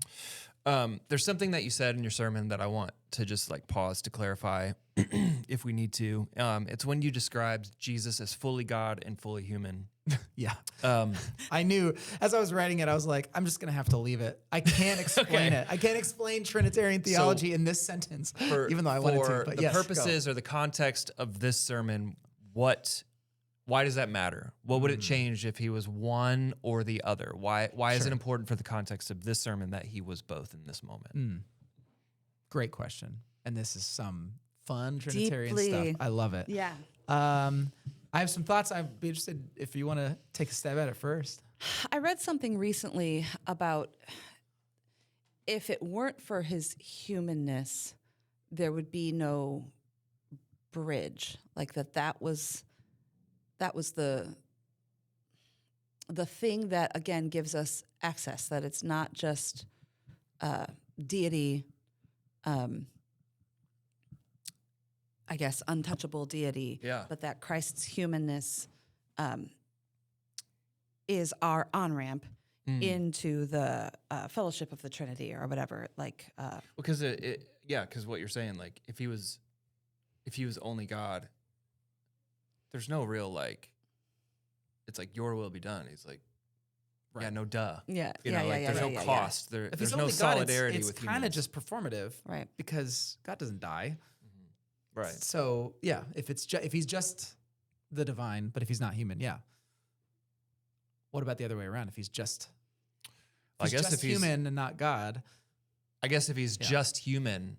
S1: There's something that you said in your sermon that I want to just like pause to clarify if we need to. It's when you described Jesus as fully God and fully human.
S2: Yeah.
S1: Um,
S2: I knew as I was writing it, I was like, I'm just going to have to leave it. I can't explain it. I can't explain Trinitarian theology in this sentence, even though I wanted to.
S1: For
S2: But
S1: the
S2: yes, go.
S1: purposes or the context of this sermon, why does that matter? What would it change if he was one or the other? Why is it
S2: Sure.
S1: important for the context of this sermon that he was both in this moment?
S2: Great question. And this is some fun Trinitarian
S3: Deeply.
S2: stuff. I love it.
S3: Yeah.
S2: I have some thoughts. I'd be interested if you want to take a stab at it first.
S3: I read something recently about if it weren't for his humanness, there would be no bridge. Like that was the thing that again gives us access, that it's not just deity, I guess untouchable deity,
S1: Yeah.
S3: but that Christ's humanness is our on-ramp into the fellowship of the Trinity or whatever. Like,
S1: Because because what you're saying, like if he was only God, there's no real like, it's like your will be done. He's like, yeah, no duh.
S3: yeah,
S1: You
S3: yeah,
S1: know,
S3: yeah,
S1: like
S3: yeah,
S1: there's
S3: yeah,
S1: no
S3: yeah, yeah.
S1: cost.
S2: If
S1: There's
S2: he's
S1: no
S2: only God,
S1: solidarity
S2: it's
S1: with
S2: kind of
S1: humans.
S2: just performative,
S3: Right.
S2: because God doesn't die.
S1: Right.
S2: So yeah, if he's just the divine, but if he's not human, yeah. What about the other way around? If he's just,
S1: I guess if he's
S2: human and not God,
S1: just human,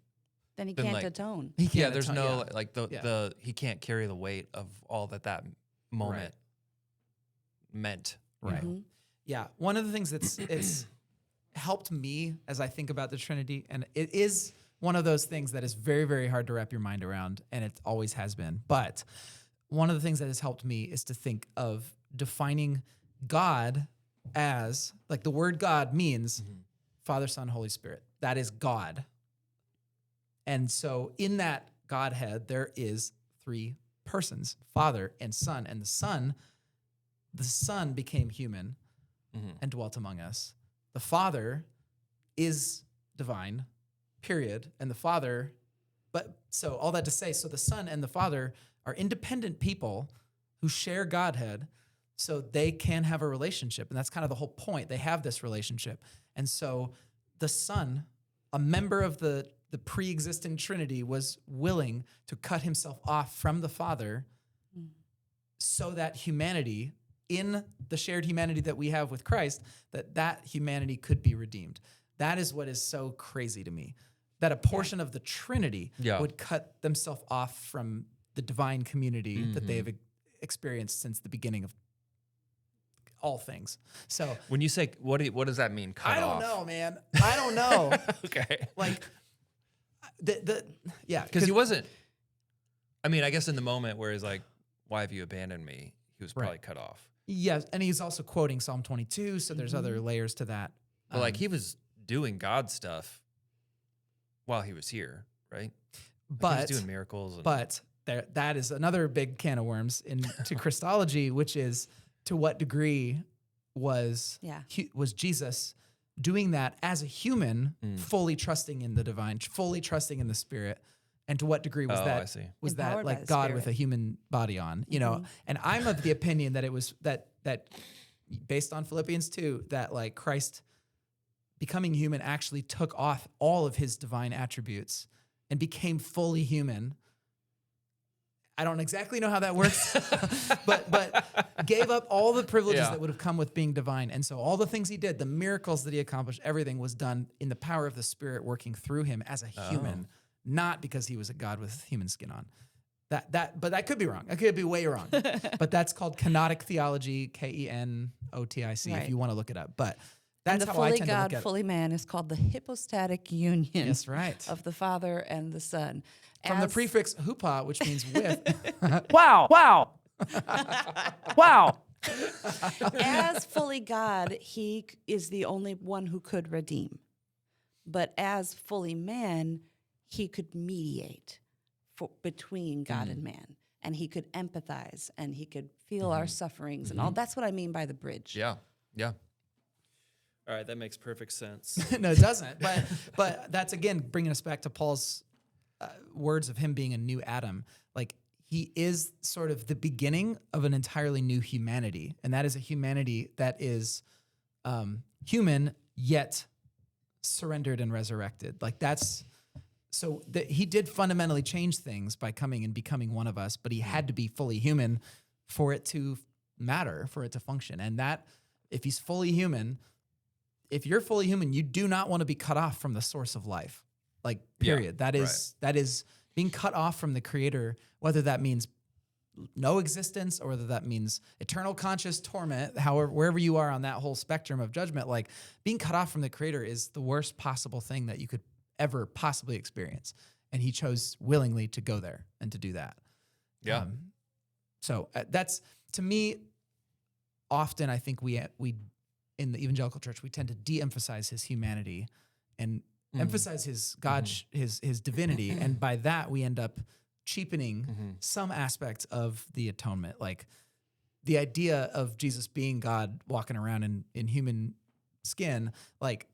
S3: Then he
S1: Then,
S3: can't
S1: like-
S3: atone.
S2: he can't.
S1: yeah, there's
S2: atone-
S1: no
S2: yeah.
S1: like
S2: Yeah.
S1: he can't carry the weight of all that moment meant. you
S2: Right.
S1: know?
S3: Mhm.
S2: Yeah, one of the things it's helped me as I think about the Trinity, and it is one of those things that is very, very hard to wrap your mind around, and it always has been. But one of the things that has helped me is to think of defining God as, like, the word God means Father, Son, Holy Spirit. That is God. And so in that Godhead, there is three persons, Father and Son, and the Son became human and dwelt among us. The Father is divine, period. And the Father, so all that to say, so the Son and the Father are independent people who share Godhead, so they can have a relationship. And that's kind of the whole point. They have this relationship. And so the Son, a member of the pre-existing Trinity, was willing to cut himself off from the Father so that humanity, in the shared humanity that we have with Christ, that humanity could be redeemed. That is what is so crazy to me, that a portion of the Trinity
S1: Yeah.
S2: would cut themselves off from the divine community that they have experienced since the beginning of all things. So
S1: When you say what does that mean? Cut
S2: I don't
S1: off?
S2: know, man. I don't know.
S1: Okay.
S2: Like yeah,
S1: Because he wasn't. I mean, I guess in the moment where he's like, "Why have you abandoned me?" He was probably
S2: Right.
S1: cut off.
S2: Yes, and he's also quoting Psalm 22, so there's other layers to that.
S1: But like he was doing God stuff while he was here, right? Like he was doing miracles.
S2: But that is another big can of worms into Christology, which is to what degree was Jesus doing that as a human, fully trusting in the divine, fully trusting in the Spirit, and to what degree was
S3: Empowered
S2: that
S3: by
S2: like
S3: the
S2: God
S3: Spirit.
S2: with a human body on, you know? And I'm of the opinion that it was that based on Philippians 2, that like Christ becoming human actually took off all of his divine attributes and became fully human. I don't exactly know how that works, but gave up all the privileges that would have come with being divine. And so all the things he did, the miracles that he accomplished, everything was done in the power of the Spirit working through him as a human, not because he was a God with human skin on. But that could be wrong. I could be way wrong. But that's called kenotic theology, Kenotic, if you want to look it up. But that's
S3: and the
S2: how I
S3: fully
S2: tend to look
S3: God,
S2: at it.
S3: fully man is called the hypostatic union
S2: That's right.
S3: of the Father and the Son.
S2: From the prefix hupa, which means with.
S4: Wow.
S3: As fully God, he is the only one who could redeem. But as fully man, he could mediate between God and man. And he could empathize and he could feel our sufferings and all. That's what I mean by the bridge.
S1: Yeah.
S4: All right, that makes perfect sense.
S2: No, it doesn't. But that's, again, bringing us back to Paul's words of him being a new Adam. Like, he is sort of the beginning of an entirely new humanity. And that is a humanity that is human, yet surrendered and resurrected. Like, that's... So he did fundamentally change things by coming and becoming one of us, but he had to be fully human for it to matter, for it to function. And that, if he's fully human, if you're fully human, you do not want to be cut off from the source of life. Like, period.
S1: Yeah,
S2: that is being cut off from the Creator, whether that means no existence or whether that means eternal conscious torment, however, wherever you are on that whole spectrum of judgment, like being cut off from the Creator is the worst possible thing that you could ever possibly experience. And he chose willingly to go there and to do that.
S1: Yeah.
S2: So that's, to me, often I think we in the evangelical church, we tend to de-emphasize his humanity and emphasize his God, his divinity. And by that, we end up cheapening some aspect of the atonement. Like the idea of Jesus being God walking around in human skin, like,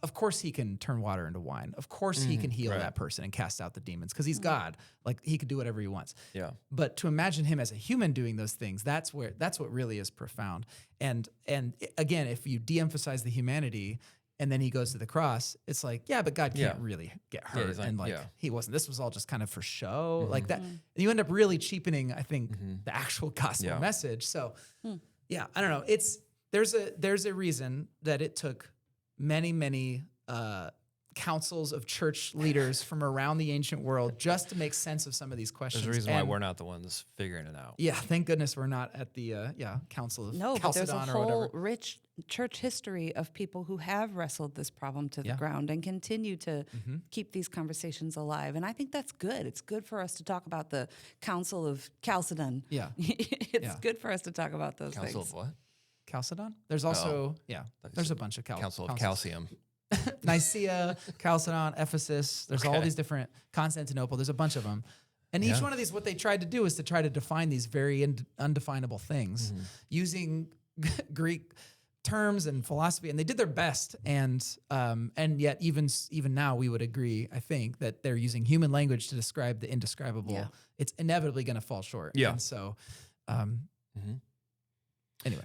S2: of course he can turn water into wine. Of course he can heal that person and cast out the demons because he's God. Like, he could do whatever he wants.
S1: Yeah.
S2: But to imagine him as a human doing those things, that's what really is profound. And again, if you de-emphasize the humanity and then he goes to the cross, it's like, yeah, but God can't really get hurt.
S1: he's like,
S2: and like
S1: yeah.
S2: he wasn't. This was all just kind of for show, like that. And you end up really cheapening, I think, the actual gospel message. So yeah, I don't know. There's a reason that it took many councils of church leaders from around the ancient world just to make sense of some of these questions.
S1: There's a reason why we're not the ones figuring it out.
S2: Yeah, thank goodness we're not at the Council of
S3: No, but there's a
S2: Chalcedon or
S3: whole
S2: whatever.
S3: rich church history of people who have wrestled this problem to the ground and continue to keep these conversations alive. And I think that's good. It's good for us to talk about the Council of Chalcedon.
S2: Yeah.
S3: It's good for us to talk about those
S1: Council
S3: things.
S1: of what?
S2: Chalcedon? There's also, there's a bunch of
S1: Council of
S2: councils.
S1: Calcium.
S2: Nicaea, Chalcedon, Ephesus. There's all these different, Constantinople. There's a bunch of them. And each one of these, what they tried to do is to try to define these very undefinable things using Greek terms and philosophy, and they did their best. And yet, even now, we would agree, I think, that they're using human language to describe the indescribable.
S3: Yeah.
S2: It's inevitably going to fall short.
S1: Yeah.
S2: And so, anyway.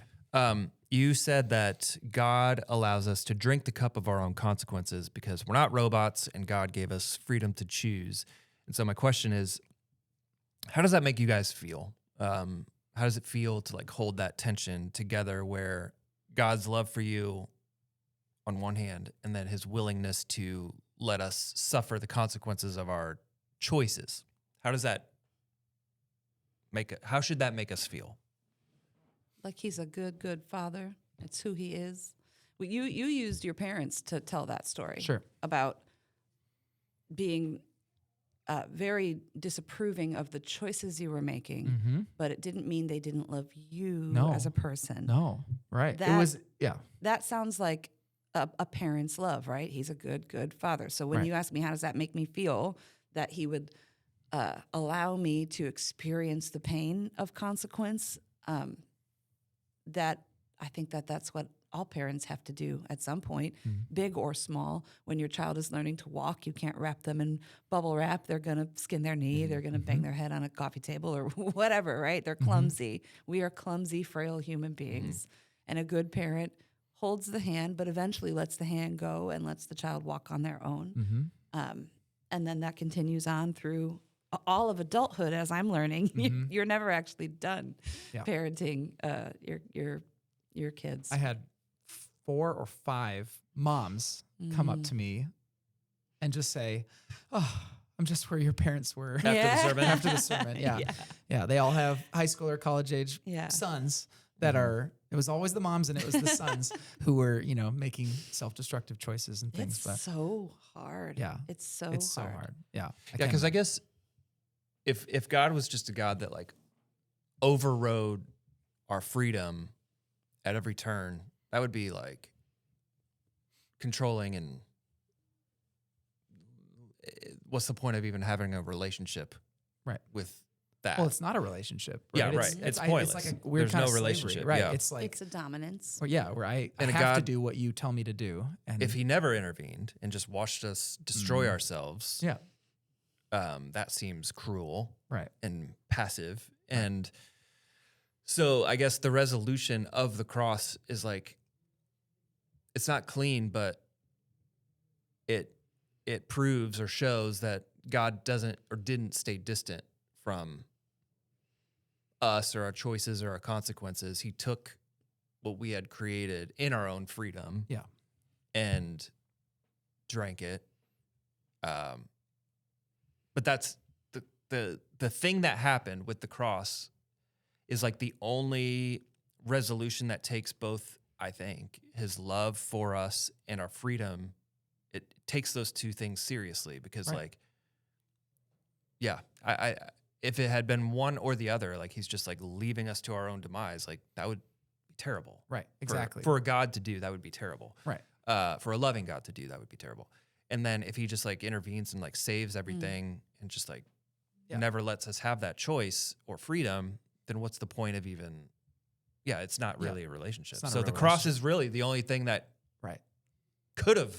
S1: You said that God allows us to drink the cup of our own consequences because we're not robots and God gave us freedom to choose. And so my question is, how does that make you guys feel? How does it feel to like hold that tension together where God's love for you on one hand and then his willingness to let us suffer the consequences of our choices? How does that how should that make us feel?
S3: Like he's a good father. It's who he is. Well, you used your parents to tell that story.
S2: Sure.
S3: About being very disapproving of the choices you were making, but it didn't mean they didn't love you as a person.
S2: No, right.
S3: That,
S2: it was,
S3: That sounds like a parent's love, right? He's a good father. So when you ask me, how does that make me feel that he would allow me to experience the pain of consequence, that I think that's what all parents have to do at some point, big or small. When your child is learning to walk, you can't wrap them in bubble wrap. They're going to skin their knee. They're going to bang their head on a coffee table or whatever, right? They're clumsy. We are clumsy, frail human beings. And a good parent holds the hand, but eventually lets the hand go and lets the child walk on their own. And then that continues on through all of adulthood. As I'm learning, you're never actually done parenting your kids.
S2: I had 4 or 5 moms come up to me and just say, "Oh, I'm just where your parents were
S4: After the sermon.
S2: After the sermon." Yeah. They all have high school or college age sons that are. It was always the moms and it was the sons who were, making self-destructive choices and things.
S3: It's so hard.
S2: Yeah,
S3: it's so
S2: hard. Yeah,
S1: Because I guess if God was just a God that like overrode our freedom at every turn, that would be like controlling, and what's the point of even having a relationship with that?
S2: Well, it's not a relationship. Right?
S1: Yeah, right. It's pointless.
S2: It's like a weird
S1: There's
S2: kind
S1: no
S2: of slavery,
S1: relationship.
S2: right?
S1: Yeah.
S2: It's like
S3: it's a dominance.
S2: where I have
S1: God,
S2: to do what you tell me to do. And
S1: if he never intervened and just watched us destroy ourselves, that seems cruel, and passive. And so I guess the resolution of the cross is like, it's not clean, but it proves or shows that God doesn't or didn't stay distant from us or our choices or our consequences. He took what we had created in our own freedom, and drank it. But that's the thing that happened with the cross is like the only resolution that takes both, I think, his love for us and our freedom. It takes those two things seriously, because I if it had been one or the other, like he's just like leaving us to our own demise, like that would be terrible.
S2: Right. Exactly.
S1: For a God to do, that would be terrible.
S2: Right.
S1: For a loving God to do, that would be terrible. And then if he just like intervenes and like saves everything and just like never lets us have that choice or freedom, then what's the point of even, it's not really a relationship. So the cross is really the only thing that could have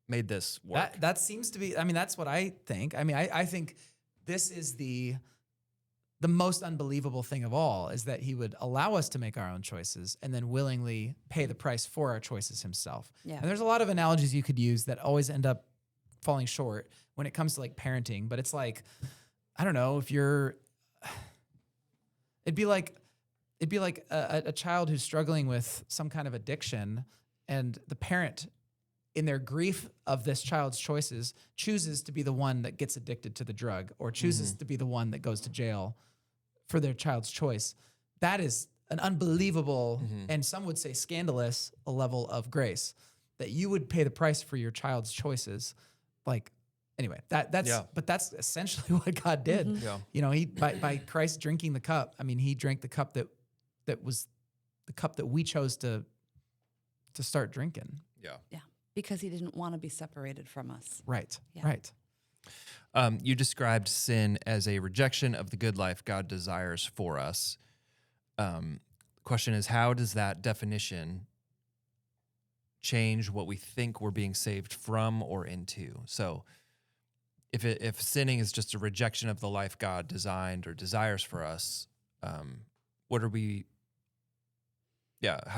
S1: made this work.
S2: That seems to be, I mean, that's what I think. I mean, I think this is the most unbelievable thing of all, is that he would allow us to make our own choices and then willingly pay the price for our choices himself. Yeah. And there's a lot of analogies you could use that always end up falling short when it comes to like parenting, but it's like, I don't know, it'd be like a child who's struggling with some kind of addiction, and the parent, in their grief of this child's choices, chooses to be the one that gets addicted to the drug, or chooses to be the one that goes to jail for their child's choice. That is an unbelievable, and some would say scandalous, a level of grace, that you would pay the price for your child's choices. Like, anyway, but that's essentially what God did. Yeah. He by Christ drinking the cup, I mean, he drank the cup that was the cup that we chose to start drinking.
S3: Yeah. Because he didn't want to be separated from us.
S2: Right.
S3: Yeah.
S2: Right.
S1: You described sin as a rejection of the good life God desires for us. Question is, how does that definition change what we think we're being saved from or into? So if sinning is just a rejection of the life God designed or desires for us, how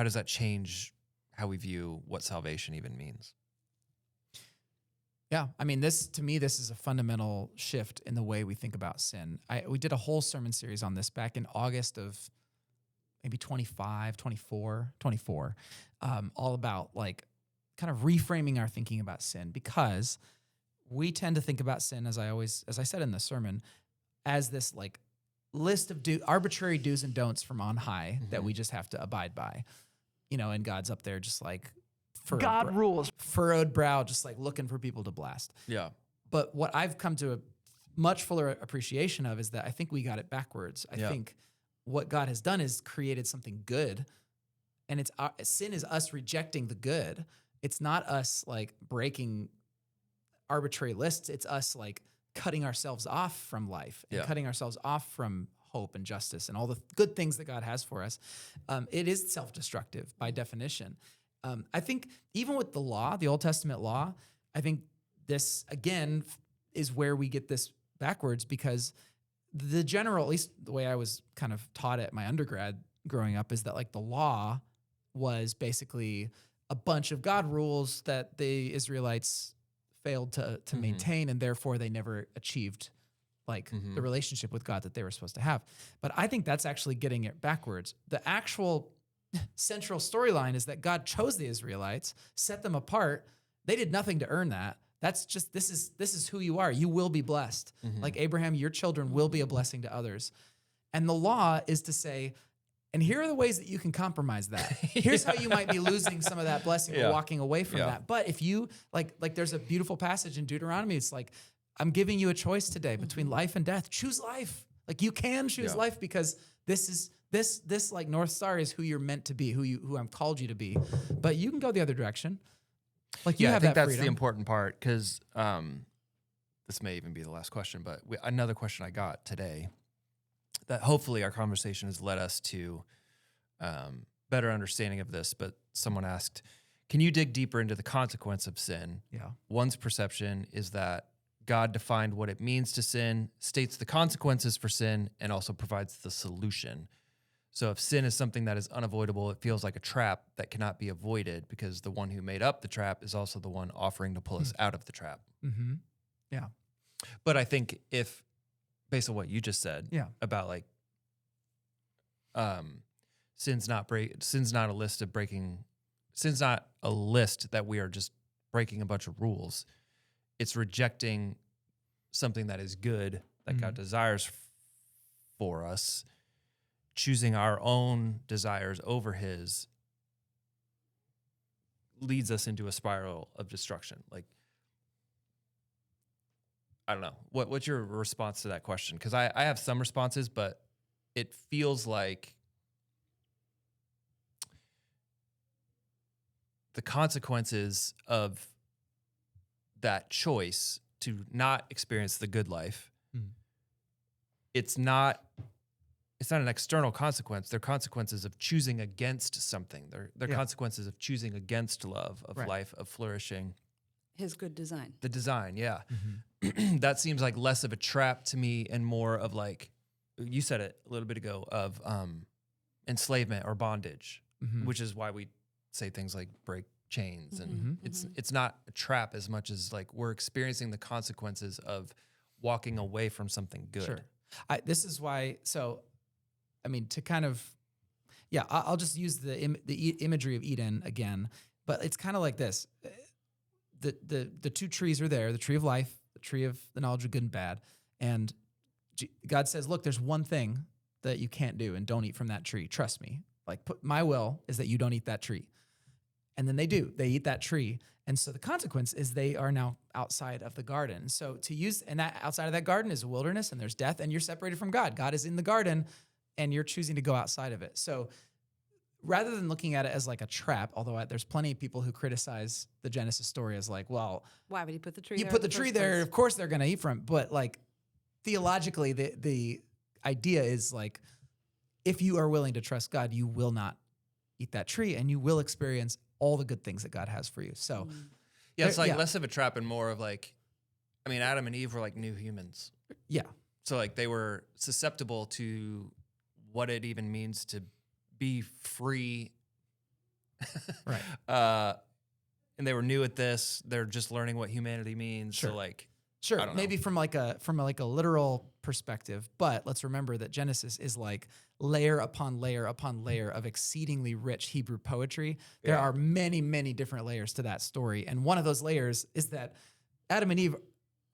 S1: does that change how we view what salvation even means?
S2: Yeah, I mean, to me, this is a fundamental shift in the way we think about sin. We did a whole sermon series on this back in August of maybe 24, all about like kind of reframing our thinking about sin, because we tend to think about sin, as I said in the sermon, as this like list of arbitrary do's and don'ts from on high that we just have to abide by. And God's up there just like
S5: God rules.
S2: Furrowed brow, just like looking for people to blast.
S1: Yeah.
S2: But what I've come to much fuller appreciation of is that I think we got it backwards. I think what God has done is created something good, and sin is us rejecting the good. It's not us like breaking arbitrary lists. It's us like cutting ourselves off from life and cutting ourselves off from hope and justice and all the good things that God has for us. It is self-destructive by definition. I think even with the law, the Old Testament law, I think this again is where we get this backwards, because the general, at least the way I was kind of taught at my undergrad growing up, is that like the law was basically a bunch of God rules that the Israelites failed to maintain, and therefore they never achieved like the relationship with God that they were supposed to have. But I think that's actually getting it backwards. The actual central storyline is that God chose the Israelites, set them apart. They did nothing to earn that. That's just, this is who you are. You will be blessed. Like Abraham, your children will be a blessing to others. And the law is to say, and here are the ways that you can compromise that. Here's how you might be losing some of that blessing or walking away from that. But if you, like there's a beautiful passage in Deuteronomy. It's like, I'm giving you a choice today between life and death. Choose life. Like you can choose life, because this like North Star is who you're meant to be, who I'm called you to be. But you can go the other direction. Like you have
S1: I think
S2: that
S1: that's
S2: freedom.
S1: the important part, because this may even be the last question, but another question I got today that hopefully our conversation has led us to better understanding of this. But someone asked, can you dig deeper into the consequence of sin?
S2: Yeah.
S1: One's perception is that God defined what it means to sin, states the consequences for sin, and also provides the solution. So if sin is something that is unavoidable, it feels like a trap that cannot be avoided, because the one who made up the trap is also the one offering to pull us out of the trap.
S2: Mm-hmm. Yeah.
S1: But I think if, based on what you just said about like, sin's not a list that we are just breaking a bunch of rules. It's rejecting something that is good that God desires for us, choosing our own desires over his, leads us into a spiral of destruction. Like, I don't know. What's your response to that question? Because I have some responses, but it feels like the consequences of that choice to not experience the good life, it's not an external consequence. They're consequences of choosing against something. They're consequences of choosing against love, of life, of flourishing.
S3: His good design.
S1: The design, yeah. That seems like less of a trap to me and more of like, you said it a little bit ago, of enslavement or bondage, which is why we say things like break chains. And it's not a trap as much as like we're experiencing the consequences of walking away from something good.
S2: Sure. This is why, so, I mean, to kind of, I'll just use the imagery of Eden again, but it's kind of like this. The two trees are there, the tree of life, the tree of the knowledge of good and bad. And God says, look, there's one thing that you can't do, and don't eat from that tree. Trust me. Like, my will is that you don't eat that tree. And then they do. They eat that tree. And so the consequence is they are now outside of the garden. So and that outside of that garden is a wilderness, and there's death, and you're separated from God. God is in the garden, and you're choosing to go outside of it. So rather than looking at it as like a trap, although there's plenty of people who criticize the Genesis story as like, well,
S3: why would he put the tree
S2: there? You
S3: there
S2: put the tree there, of course they're going to eat from it. But like theologically, the idea is like, if you are willing to trust God, you will not eat that tree, and you will experience all the good things that God has for you. So
S1: it's like less of a trap and more of like, I mean, Adam and Eve were like new humans.
S2: Yeah.
S1: So like they were susceptible to what it even means to be free.
S2: Right.
S1: And they were new at this. They're just learning what humanity means.
S2: Sure.
S1: So like,
S2: sure, maybe from like a literal perspective, but let's remember that Genesis is like layer upon layer upon layer of exceedingly rich Hebrew poetry. There are many, many different layers to that story, and one of those layers is that Adam and Eve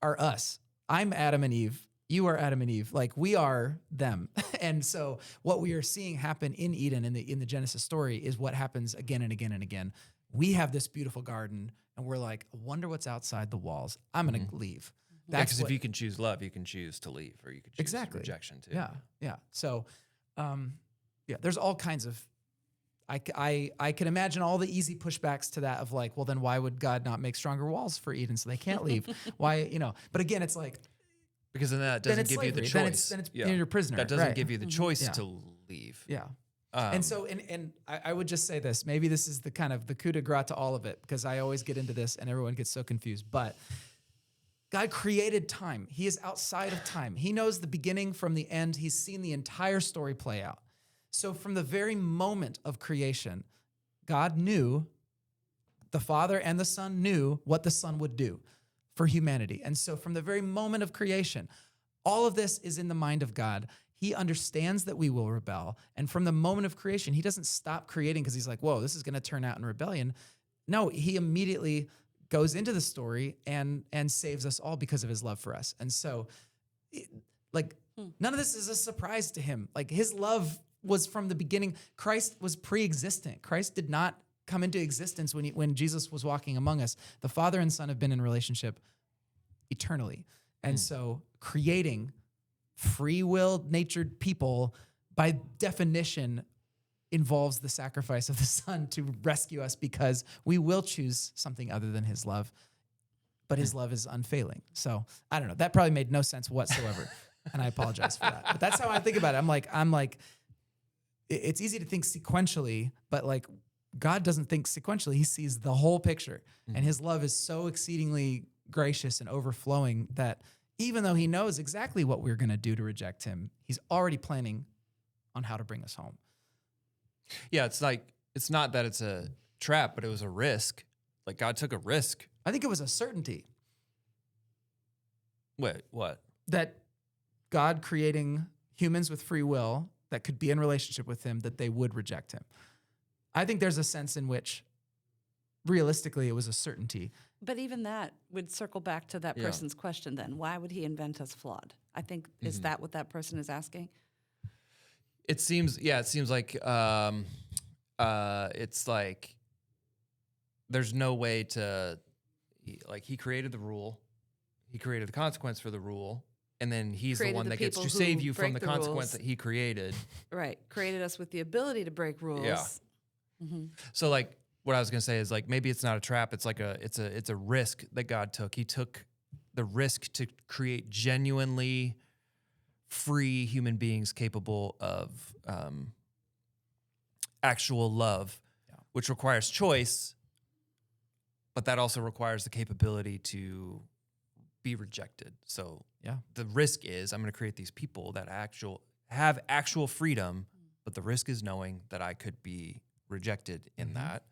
S2: are us. I'm Adam and Eve. You are Adam and Eve. Like, we are them. And so what we are seeing happen in Eden in the Genesis story is what happens again and again and again. We have this beautiful garden, and we're like, I wonder what's outside the walls. I'm going to leave.
S1: Because if you can choose love, you can choose to leave, or you could choose rejection too.
S2: Yeah. So, there's all kinds of. I can imagine all the easy pushbacks to that of like, well, then why would God not make stronger walls for Eden so they can't leave? Why, But again, it's like
S1: because then that doesn't give you the choice.
S2: Then it's you're a prisoner.
S1: That doesn't give you the choice to leave.
S2: Yeah. And I would just say this. Maybe this is the kind of the coup de grace to all of it, because I always get into this and everyone gets so confused. But God created time. He is outside of time. He knows the beginning from the end. He's seen the entire story play out. So from the very moment of creation, God knew, the Father and the Son knew what the Son would do for humanity. And so from the very moment of creation, all of this is in the mind of God. He understands that we will rebel. And from the moment of creation, he doesn't stop creating because he's like, whoa, this is going to turn out in rebellion. No, he immediately goes into the story and saves us all because of his love for us. And so, none of this is a surprise to him. Like, his love was from the beginning. Christ was pre-existent. Christ did not come into existence when Jesus was walking among us. The Father and Son have been in relationship eternally. And so creating free will natured people by definition involves the sacrifice of the Son to rescue us, because we will choose something other than his love, but his love is unfailing. So I don't know. That probably made no sense whatsoever. And I apologize for that. But that's how I think about it. I'm like, it's easy to think sequentially, but like, God doesn't think sequentially. He sees the whole picture, and his love is so exceedingly gracious and overflowing that even though he knows exactly what we're going to do to reject him, he's already planning on how to bring us home.
S1: Yeah, it's like, it's not that it's a trap, but it was a risk. Like, God took a risk.
S2: I think it was a certainty.
S1: Wait, what?
S2: That God creating humans with free will that could be in relationship with him, that they would reject him. I think there's a sense in which realistically it was a certainty.
S3: But even that would circle back to that person's question then. Why would he invent us flawed? I think, is that what that person is asking?
S1: It seems like it's like there's no way to, like, he created the rule, he created the consequence for the rule, and then he's the one that gets to save you from the consequence that he created.
S3: Right. Created us with the ability to break rules.
S1: Yeah. So, like, what I was gonna say is, like, maybe it's not a trap. It's like it's a risk that God took. He took the risk to create genuinely free human beings capable of actual love, which requires choice, but that also requires the capability to be rejected. So the risk is, I'm going to create these people that have actual freedom, but the risk is knowing that I could be rejected in that.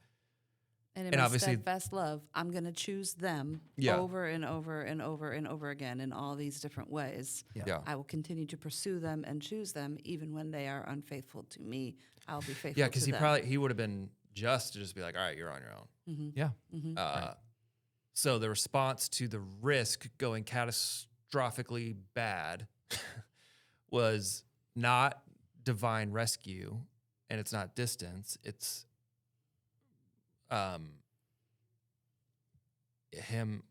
S3: And in my steadfast love, I'm going to choose them over and over and over and over again in all these different ways.
S1: Yeah.
S3: I will continue to pursue them and choose them even when they are unfaithful to me. I'll be faithful to them.
S1: Yeah, because he would have been just to just be like, all right, you're on your own.
S2: Yeah.
S1: Right. So the response to the risk going catastrophically bad was not divine rescue, and it's not distance. It's him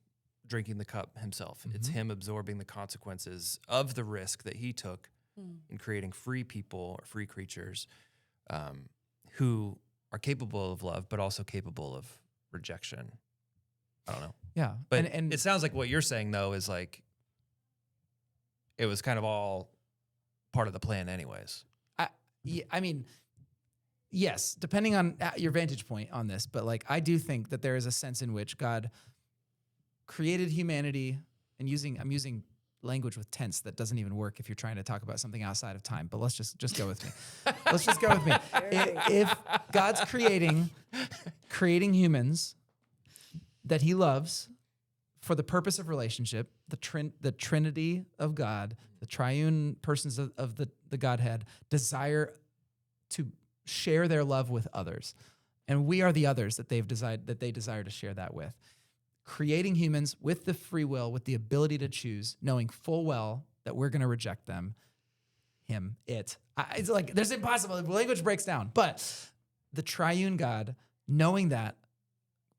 S1: drinking the cup himself. It's him absorbing the consequences of the risk that he took in creating free people or free creatures who are capable of love, but also capable of rejection. I don't know.
S2: Yeah.
S1: But and it sounds like what you're saying, though, is like it was kind of all part of the plan anyways.
S2: I mean, yes, depending on your vantage point on this, but like, I do think that there is a sense in which God created humanity, and I'm using language with tense that doesn't even work if you're trying to talk about something outside of time, but let's just go with me. Let's just go with me. If God's creating humans that he loves for the purpose of relationship, the Trinity of God, the triune persons of the Godhead desire to share their love with others. And we are the others that they desire to share that with. Creating humans with the free will, with the ability to choose, knowing full well that we're going to reject them, it's like, there's impossible. The language breaks down. But the triune God, knowing that,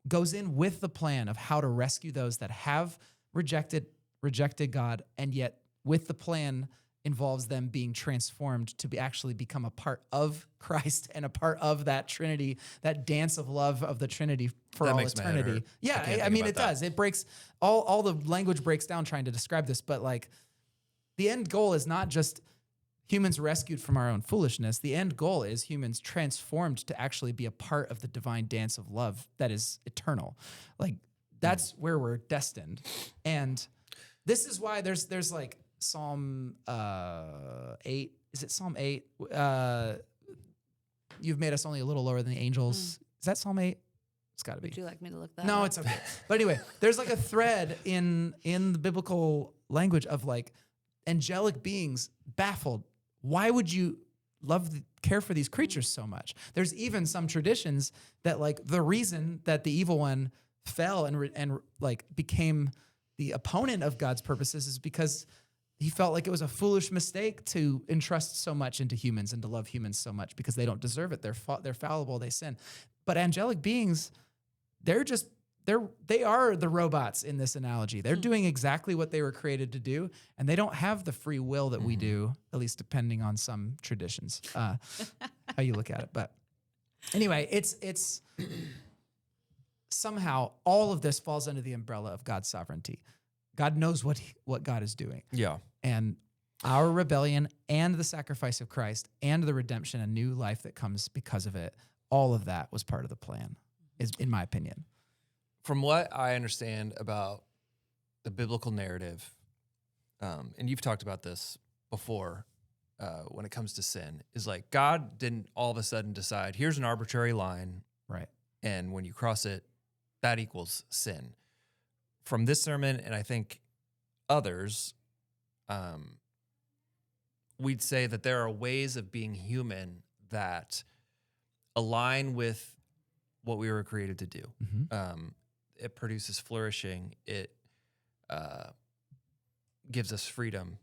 S2: goes in with the plan of how to rescue those that have rejected rejected God, and yet with the plan involves them being transformed to actually become a part of Christ and a part of that Trinity, that dance of love of the Trinity for
S1: That
S2: all
S1: makes my head
S2: eternity.
S1: hurt. I
S2: Yeah,
S1: can't
S2: I
S1: think
S2: mean,
S1: about
S2: it
S1: that.
S2: does. It breaks all the language breaks down trying to describe this, but like the end goal is not just humans rescued from our own foolishness. The end goal is humans transformed to actually be a part of the divine dance of love that is eternal. Like that's where we're destined. And this is why there's like Psalm 8. Is it Psalm 8? You've made us only a little lower than the angels. Is that Psalm 8? It's got to be.
S3: Would you like me to look that
S2: No,
S3: up?
S2: it's okay. But anyway, there's like a thread in the biblical language of like angelic beings baffled. Why would you care for these creatures so much? There's even some traditions that like the reason that the evil one fell and like became the opponent of God's purposes is because he felt like it was a foolish mistake to entrust so much into humans and to love humans so much because they don't deserve it. They're fallible. They sin. But angelic beings, they are the robots in this analogy. They're doing exactly what they were created to do, and they don't have the free will that we do, at least depending on some traditions, how you look at it. But anyway, it's somehow all of this falls under the umbrella of God's sovereignty. God knows what God is doing.
S1: Yeah.
S2: And our rebellion and the sacrifice of Christ and the redemption, a new life that comes because of it, all of that was part of the plan, is in my opinion.
S1: From what I understand about the biblical narrative, and you've talked about this before when it comes to sin, is like God didn't all of a sudden decide, here's an arbitrary line,
S2: Right.
S1: and when you cross it, that equals sin. From this sermon, and I think others, we'd say that there are ways of being human that align with what we were created to do.
S2: Mm-hmm.
S1: It produces flourishing. It gives us freedom.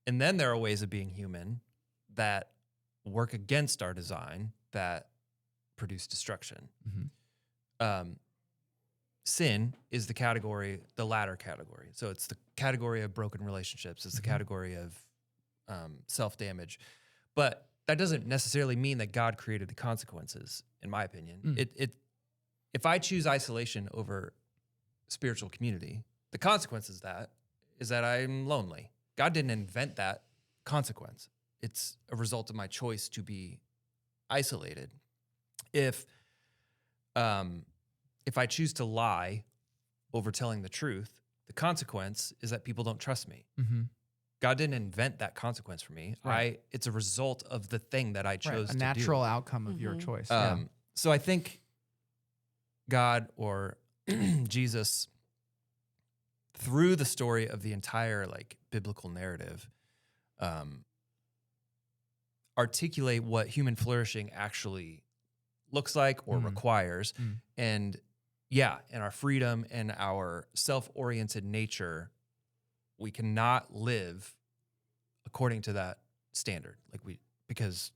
S1: And then there are ways of being human that work against our design that produce destruction.
S2: Mm-hmm.
S1: Sin is the latter category. So it's the category of broken relationships. It's the category of self-damage. But that doesn't necessarily mean that God created the consequences, in my opinion. If I choose isolation over spiritual community, the consequence is that I'm lonely. God didn't invent that consequence. It's a result of my choice to be isolated. If I choose to lie over telling the truth, the consequence is that people don't trust me.
S2: Mm-hmm.
S1: God didn't invent that consequence for me.
S2: Right.
S1: It's a result of the thing that I chose to
S2: a
S1: do.
S2: natural outcome of your choice.
S1: So I think God or Jesus, through the story of the entire like biblical narrative, articulate what human flourishing actually looks like or requires. And in our freedom and our self-oriented nature, we cannot live according to that standard. Because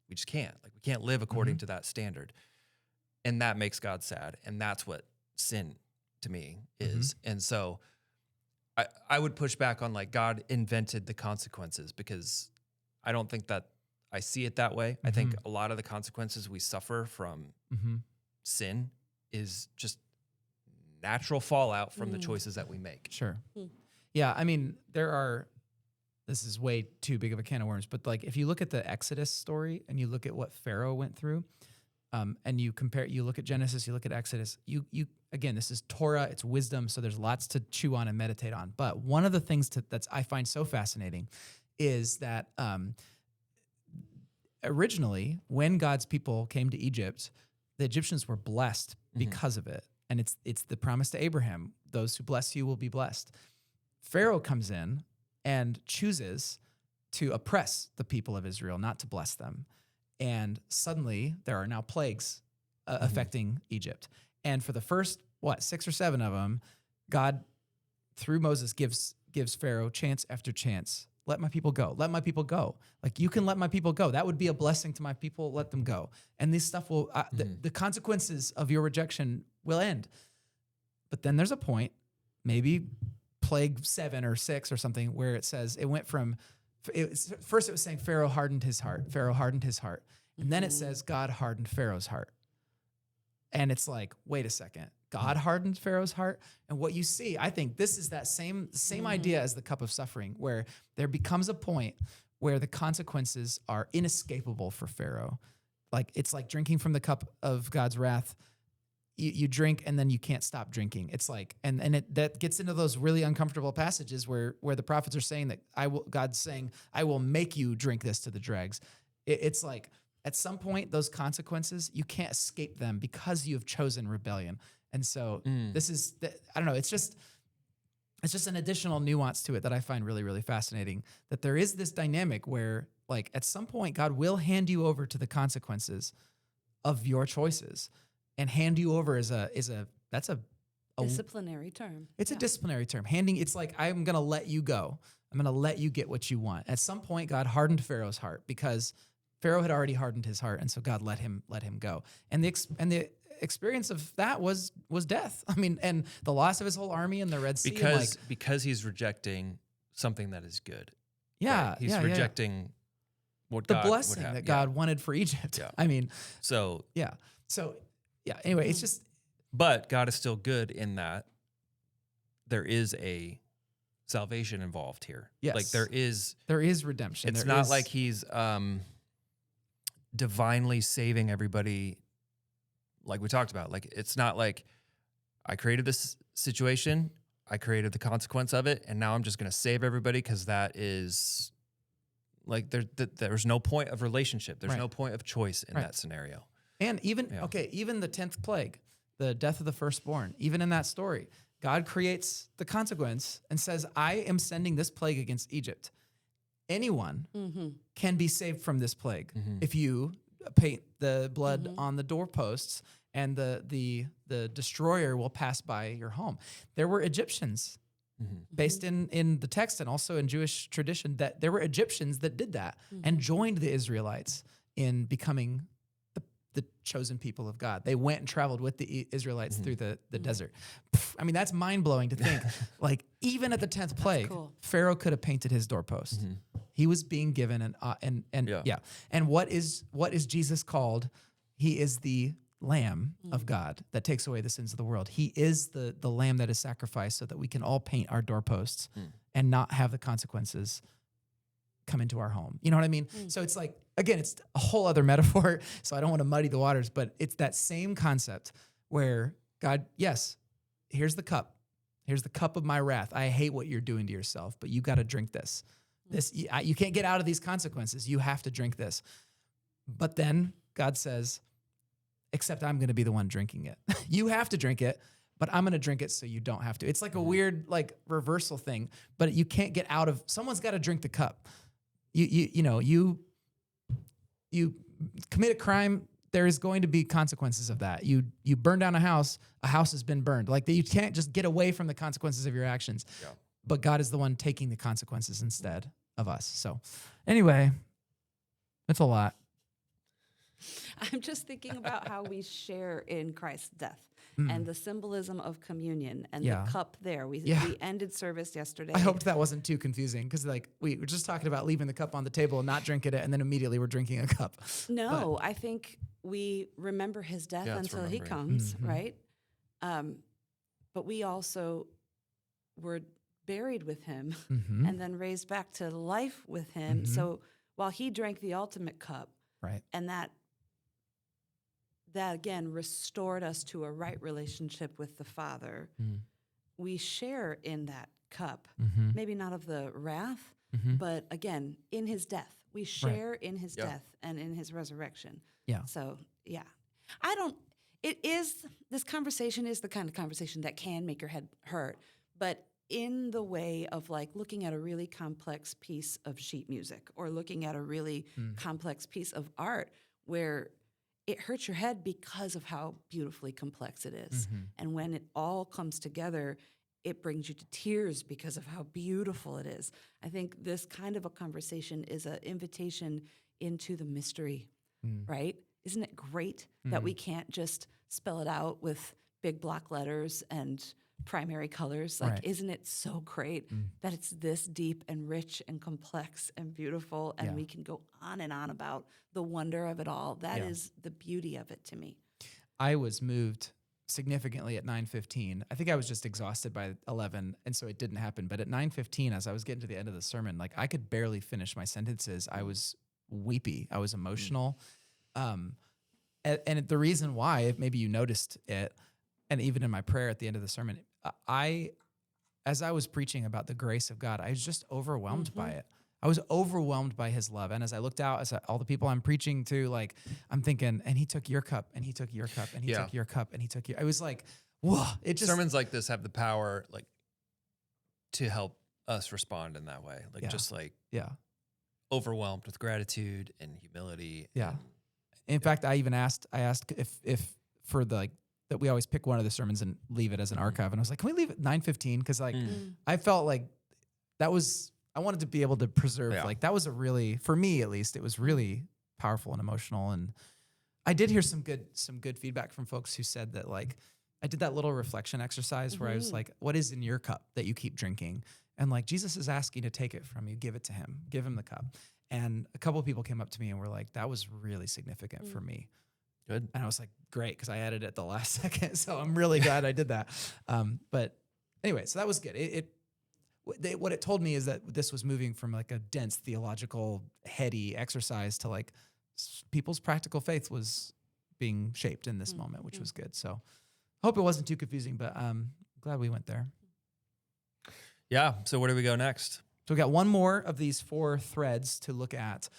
S1: we just can't. We can't live according to that standard. And that makes God sad. And that's what sin to me is. And so I would push back on God invented the consequences, because I don't think that I see it that way. I think a lot of the consequences we suffer from sin is just natural fallout from the choices that we make.
S2: Sure. Yeah, I mean, this is way too big of a can of worms, but if you look at the Exodus story and you look at what Pharaoh went through, and you look at Genesis, you look at Exodus, you again, this is Torah, it's wisdom, so there's lots to chew on and meditate on. But one of the things that I find so fascinating is that originally, when God's people came to Egypt, the Egyptians were blessed because of it. And it's the promise to Abraham, those who bless you will be blessed. Pharaoh comes in and chooses to oppress the people of Israel, not to bless them. And suddenly there are now plagues affecting Egypt. And for the first, 6 or 7 of them, God, through Moses, gives Pharaoh chance after chance. Let my people go. Let my people go. You can let my people go. That would be a blessing to my people. Let them go. And this stuff will, the consequences of your rejection will end. But then there's a point, maybe plague 7 or 6 or something, where it says it went from, first it was saying Pharaoh hardened his heart. Pharaoh hardened his heart. And then it says God hardened Pharaoh's heart. And it's like, wait a second. God hardened Pharaoh's heart. And what you see, I think this is that same idea as the cup of suffering, where there becomes a point where the consequences are inescapable for Pharaoh. Like, it's like drinking from the cup of God's wrath. You drink and then you can't stop drinking. It's like, that gets into those really uncomfortable passages where the prophets are saying that God's saying, I will make you drink this to the dregs. It's like, at some point, those consequences, you can't escape them because you have chosen rebellion. And so this is, I don't know, it's just an additional nuance to it that I find really, really fascinating, that there is this dynamic where, like, at some point, God will hand you over to the consequences of your choices, and hand you over that's a
S3: disciplinary term.
S2: It's a disciplinary term. It's like, I'm going to let you go. I'm going to let you get what you want. At some point, God hardened Pharaoh's heart because Pharaoh had already hardened his heart, and so God let him go. And the experience of that was death. I mean, and the loss of his whole army in the Red Sea.
S1: Because he's rejecting something that is good.
S2: Yeah,
S1: right? He's rejecting what
S2: the
S1: God
S2: blessing
S1: would have.
S2: that God wanted for Egypt.
S1: Yeah.
S2: I mean,
S1: so
S2: anyway, it's just.
S1: But God is still good in that there is a salvation involved here.
S2: Yes.
S1: Like there is
S2: redemption.
S1: It's not like he's divinely saving everybody, like we talked about. Like, it's not like I created this situation, I created the consequence of it, and now I'm just going to save everybody, because that is like there's no point of relationship. There's no point of choice in that scenario.
S2: And even the 10th plague, the death of the firstborn, even in that story, God creates the consequence and says, I am sending this plague against Egypt. Anyone can be saved from this plague if you paint the blood on the doorposts, and the destroyer will pass by your home. There were Egyptians, based in the text and also in Jewish tradition, that there were Egyptians that did that and joined the Israelites in becoming the chosen people of God. They went and traveled with the Israelites through the desert. I mean, that's mind-blowing to think. Like, even at the 10th plague, Pharaoh could have painted his doorpost. He was being given And what is Jesus called? He is the Lamb of God that takes away the sins of the world. He is the Lamb that is sacrificed so that we can all paint our doorposts and not have the consequences come into our home. You know what I mean? So it's like, again, it's a whole other metaphor, so I don't want to muddy the waters, but it's that same concept where God, yes, here's the cup. Here's the cup of my wrath. I hate what you're doing to yourself, but you got to drink this. You can't get out of these consequences. You have to drink this. But then God says, except I'm going to be the one drinking it. You have to drink it, but I'm going to drink it so you don't have to. It's like a weird, like, reversal thing, but you can't get out of, someone's got to drink the cup. You commit a crime, there is going to be consequences of that. You burn down a house has been burned. Like, you can't just get away from the consequences of your actions. Yeah. But God is the one taking the consequences instead of us. So anyway, it's a lot.
S3: I'm just thinking about how we share in Christ's death and the symbolism of communion and the cup there. We ended service yesterday.
S2: I hoped that wasn't too confusing, because, like, we were just talking about leaving the cup on the table and not drinking it, and then immediately we're drinking a cup.
S3: No, I think we remember his death until he comes, right? But we also were buried with him and then raised back to life with him. So while he drank the ultimate cup, and that again restored us to a right relationship with the Father, we share in that cup, maybe not of the wrath, but again, in his death. We share in his death and in his resurrection. Yeah. So, this conversation is the kind of conversation that can make your head hurt, but in the way of, like, looking at a really complex piece of sheet music or looking at a really complex piece of art where it hurts your head because of how beautifully complex it is. And when it all comes together, it brings you to tears because of how beautiful it is. I think this kind of a conversation is an invitation into the mystery, right? Isn't it great that we can't just spell it out with big block letters and primary colors. Like,
S2: Right.
S3: isn't it so great that it's this deep and rich and complex and beautiful, and
S2: Yeah.
S3: we can go on and on about the wonder of it all. That
S2: Yeah.
S3: is the beauty of it to me.
S2: I was moved significantly at 9:15. I think I was just exhausted by 11, and so it didn't happen. But at 9:15, as I was getting to the end of the sermon, like I could barely finish my sentences. I was weepy. I was emotional. And the reason why, maybe you noticed it, and even in my prayer at the end of the sermon, as I was preaching about the grace of God, I was just overwhelmed by it. I was overwhelmed by his love. And as I looked out, all the people I'm preaching to, like, I'm thinking, and he took your cup, and he took your cup, and he took your cup, and he took your. I was like, whoa! It just
S1: Sermons like this have the power, like, to help us respond in that way. Like, just like overwhelmed with gratitude and humility.
S2: Yeah. In fact, I asked if for the, like, that we always pick one of the sermons and leave it as an archive. And I was like, can we leave it 9:15? Because like I felt like I wanted to be able to preserve, like, that was a really, for me at least, it was really powerful and emotional. And I did hear some good feedback from folks who said that, like, I did that little reflection exercise where I was like, what is in your cup that you keep drinking? And like, Jesus is asking to take it from you, give it to him, give him the cup. And a couple of people came up to me and were like, that was really significant for me.
S1: Good.
S2: And I was like, great, because I added it at the last second. So I'm really glad I did that. But anyway, so that was good. What it told me is that this was moving from like a dense theological, heady exercise to like people's practical faith was being shaped in this moment, which was good. So I hope it wasn't too confusing, but glad we went there.
S1: Yeah. So where do we go next?
S2: So we got one more of these 4 threads to look at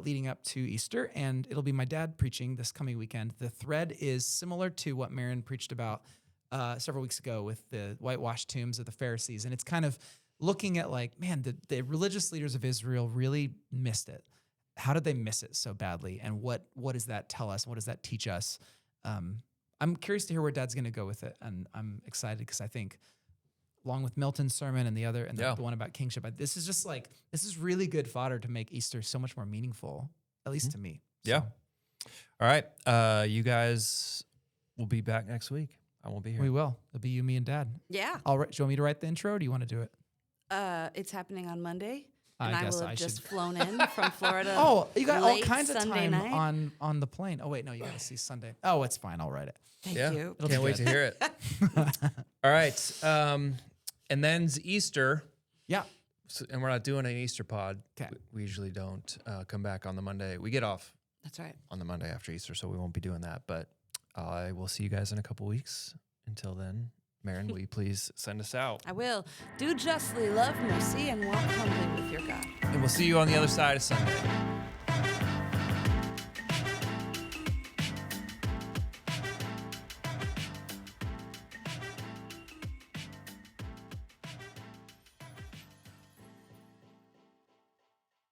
S2: leading up to Easter, and it'll be my dad preaching this coming weekend. The thread is similar to what Maron preached about several weeks ago with the whitewashed tombs of the Pharisees, and it's kind of looking at like, man, the religious leaders of Israel really missed it. How did they miss it so badly? And what does that tell us? What does that teach us? I'm curious to hear where Dad's going to go with it, and I'm excited because I think, along with Milton's sermon and the one about kingship, this is really good fodder to make Easter so much more meaningful, at least to me. So.
S1: Yeah. All right. You guys will be back next week. I won't be here.
S2: We will. It'll be you, me, and Dad.
S3: Yeah.
S2: Do you want me to write the intro, or do you want to do it?
S3: It's happening on Monday, and
S2: I
S3: I
S2: guess
S3: will
S2: I
S3: have just
S2: should-
S3: flown in from Florida.
S2: Oh, you got all
S3: late
S2: kinds of
S3: Sunday
S2: time
S3: night.
S2: on the plane. Oh wait, no, you got to see Sunday. Oh, it's fine. I'll write it.
S3: Thank
S1: Yeah.
S3: you.
S2: It'll
S1: Can't
S2: be
S1: wait
S2: good.
S1: to hear it. All right. And then's Easter.
S2: Yeah.
S1: So, and we're not doing an Easter pod.
S2: 'Kay.
S1: We usually don't come back on the Monday. We get off
S3: That's right.
S1: on the Monday after Easter, so we won't be doing that. But I will see you guys in a couple weeks. Until then, Maron, will you please send us out?
S3: I will. Do justly, love mercy, and walk humbly with your God.
S1: And we'll see you on the other side of Sunday.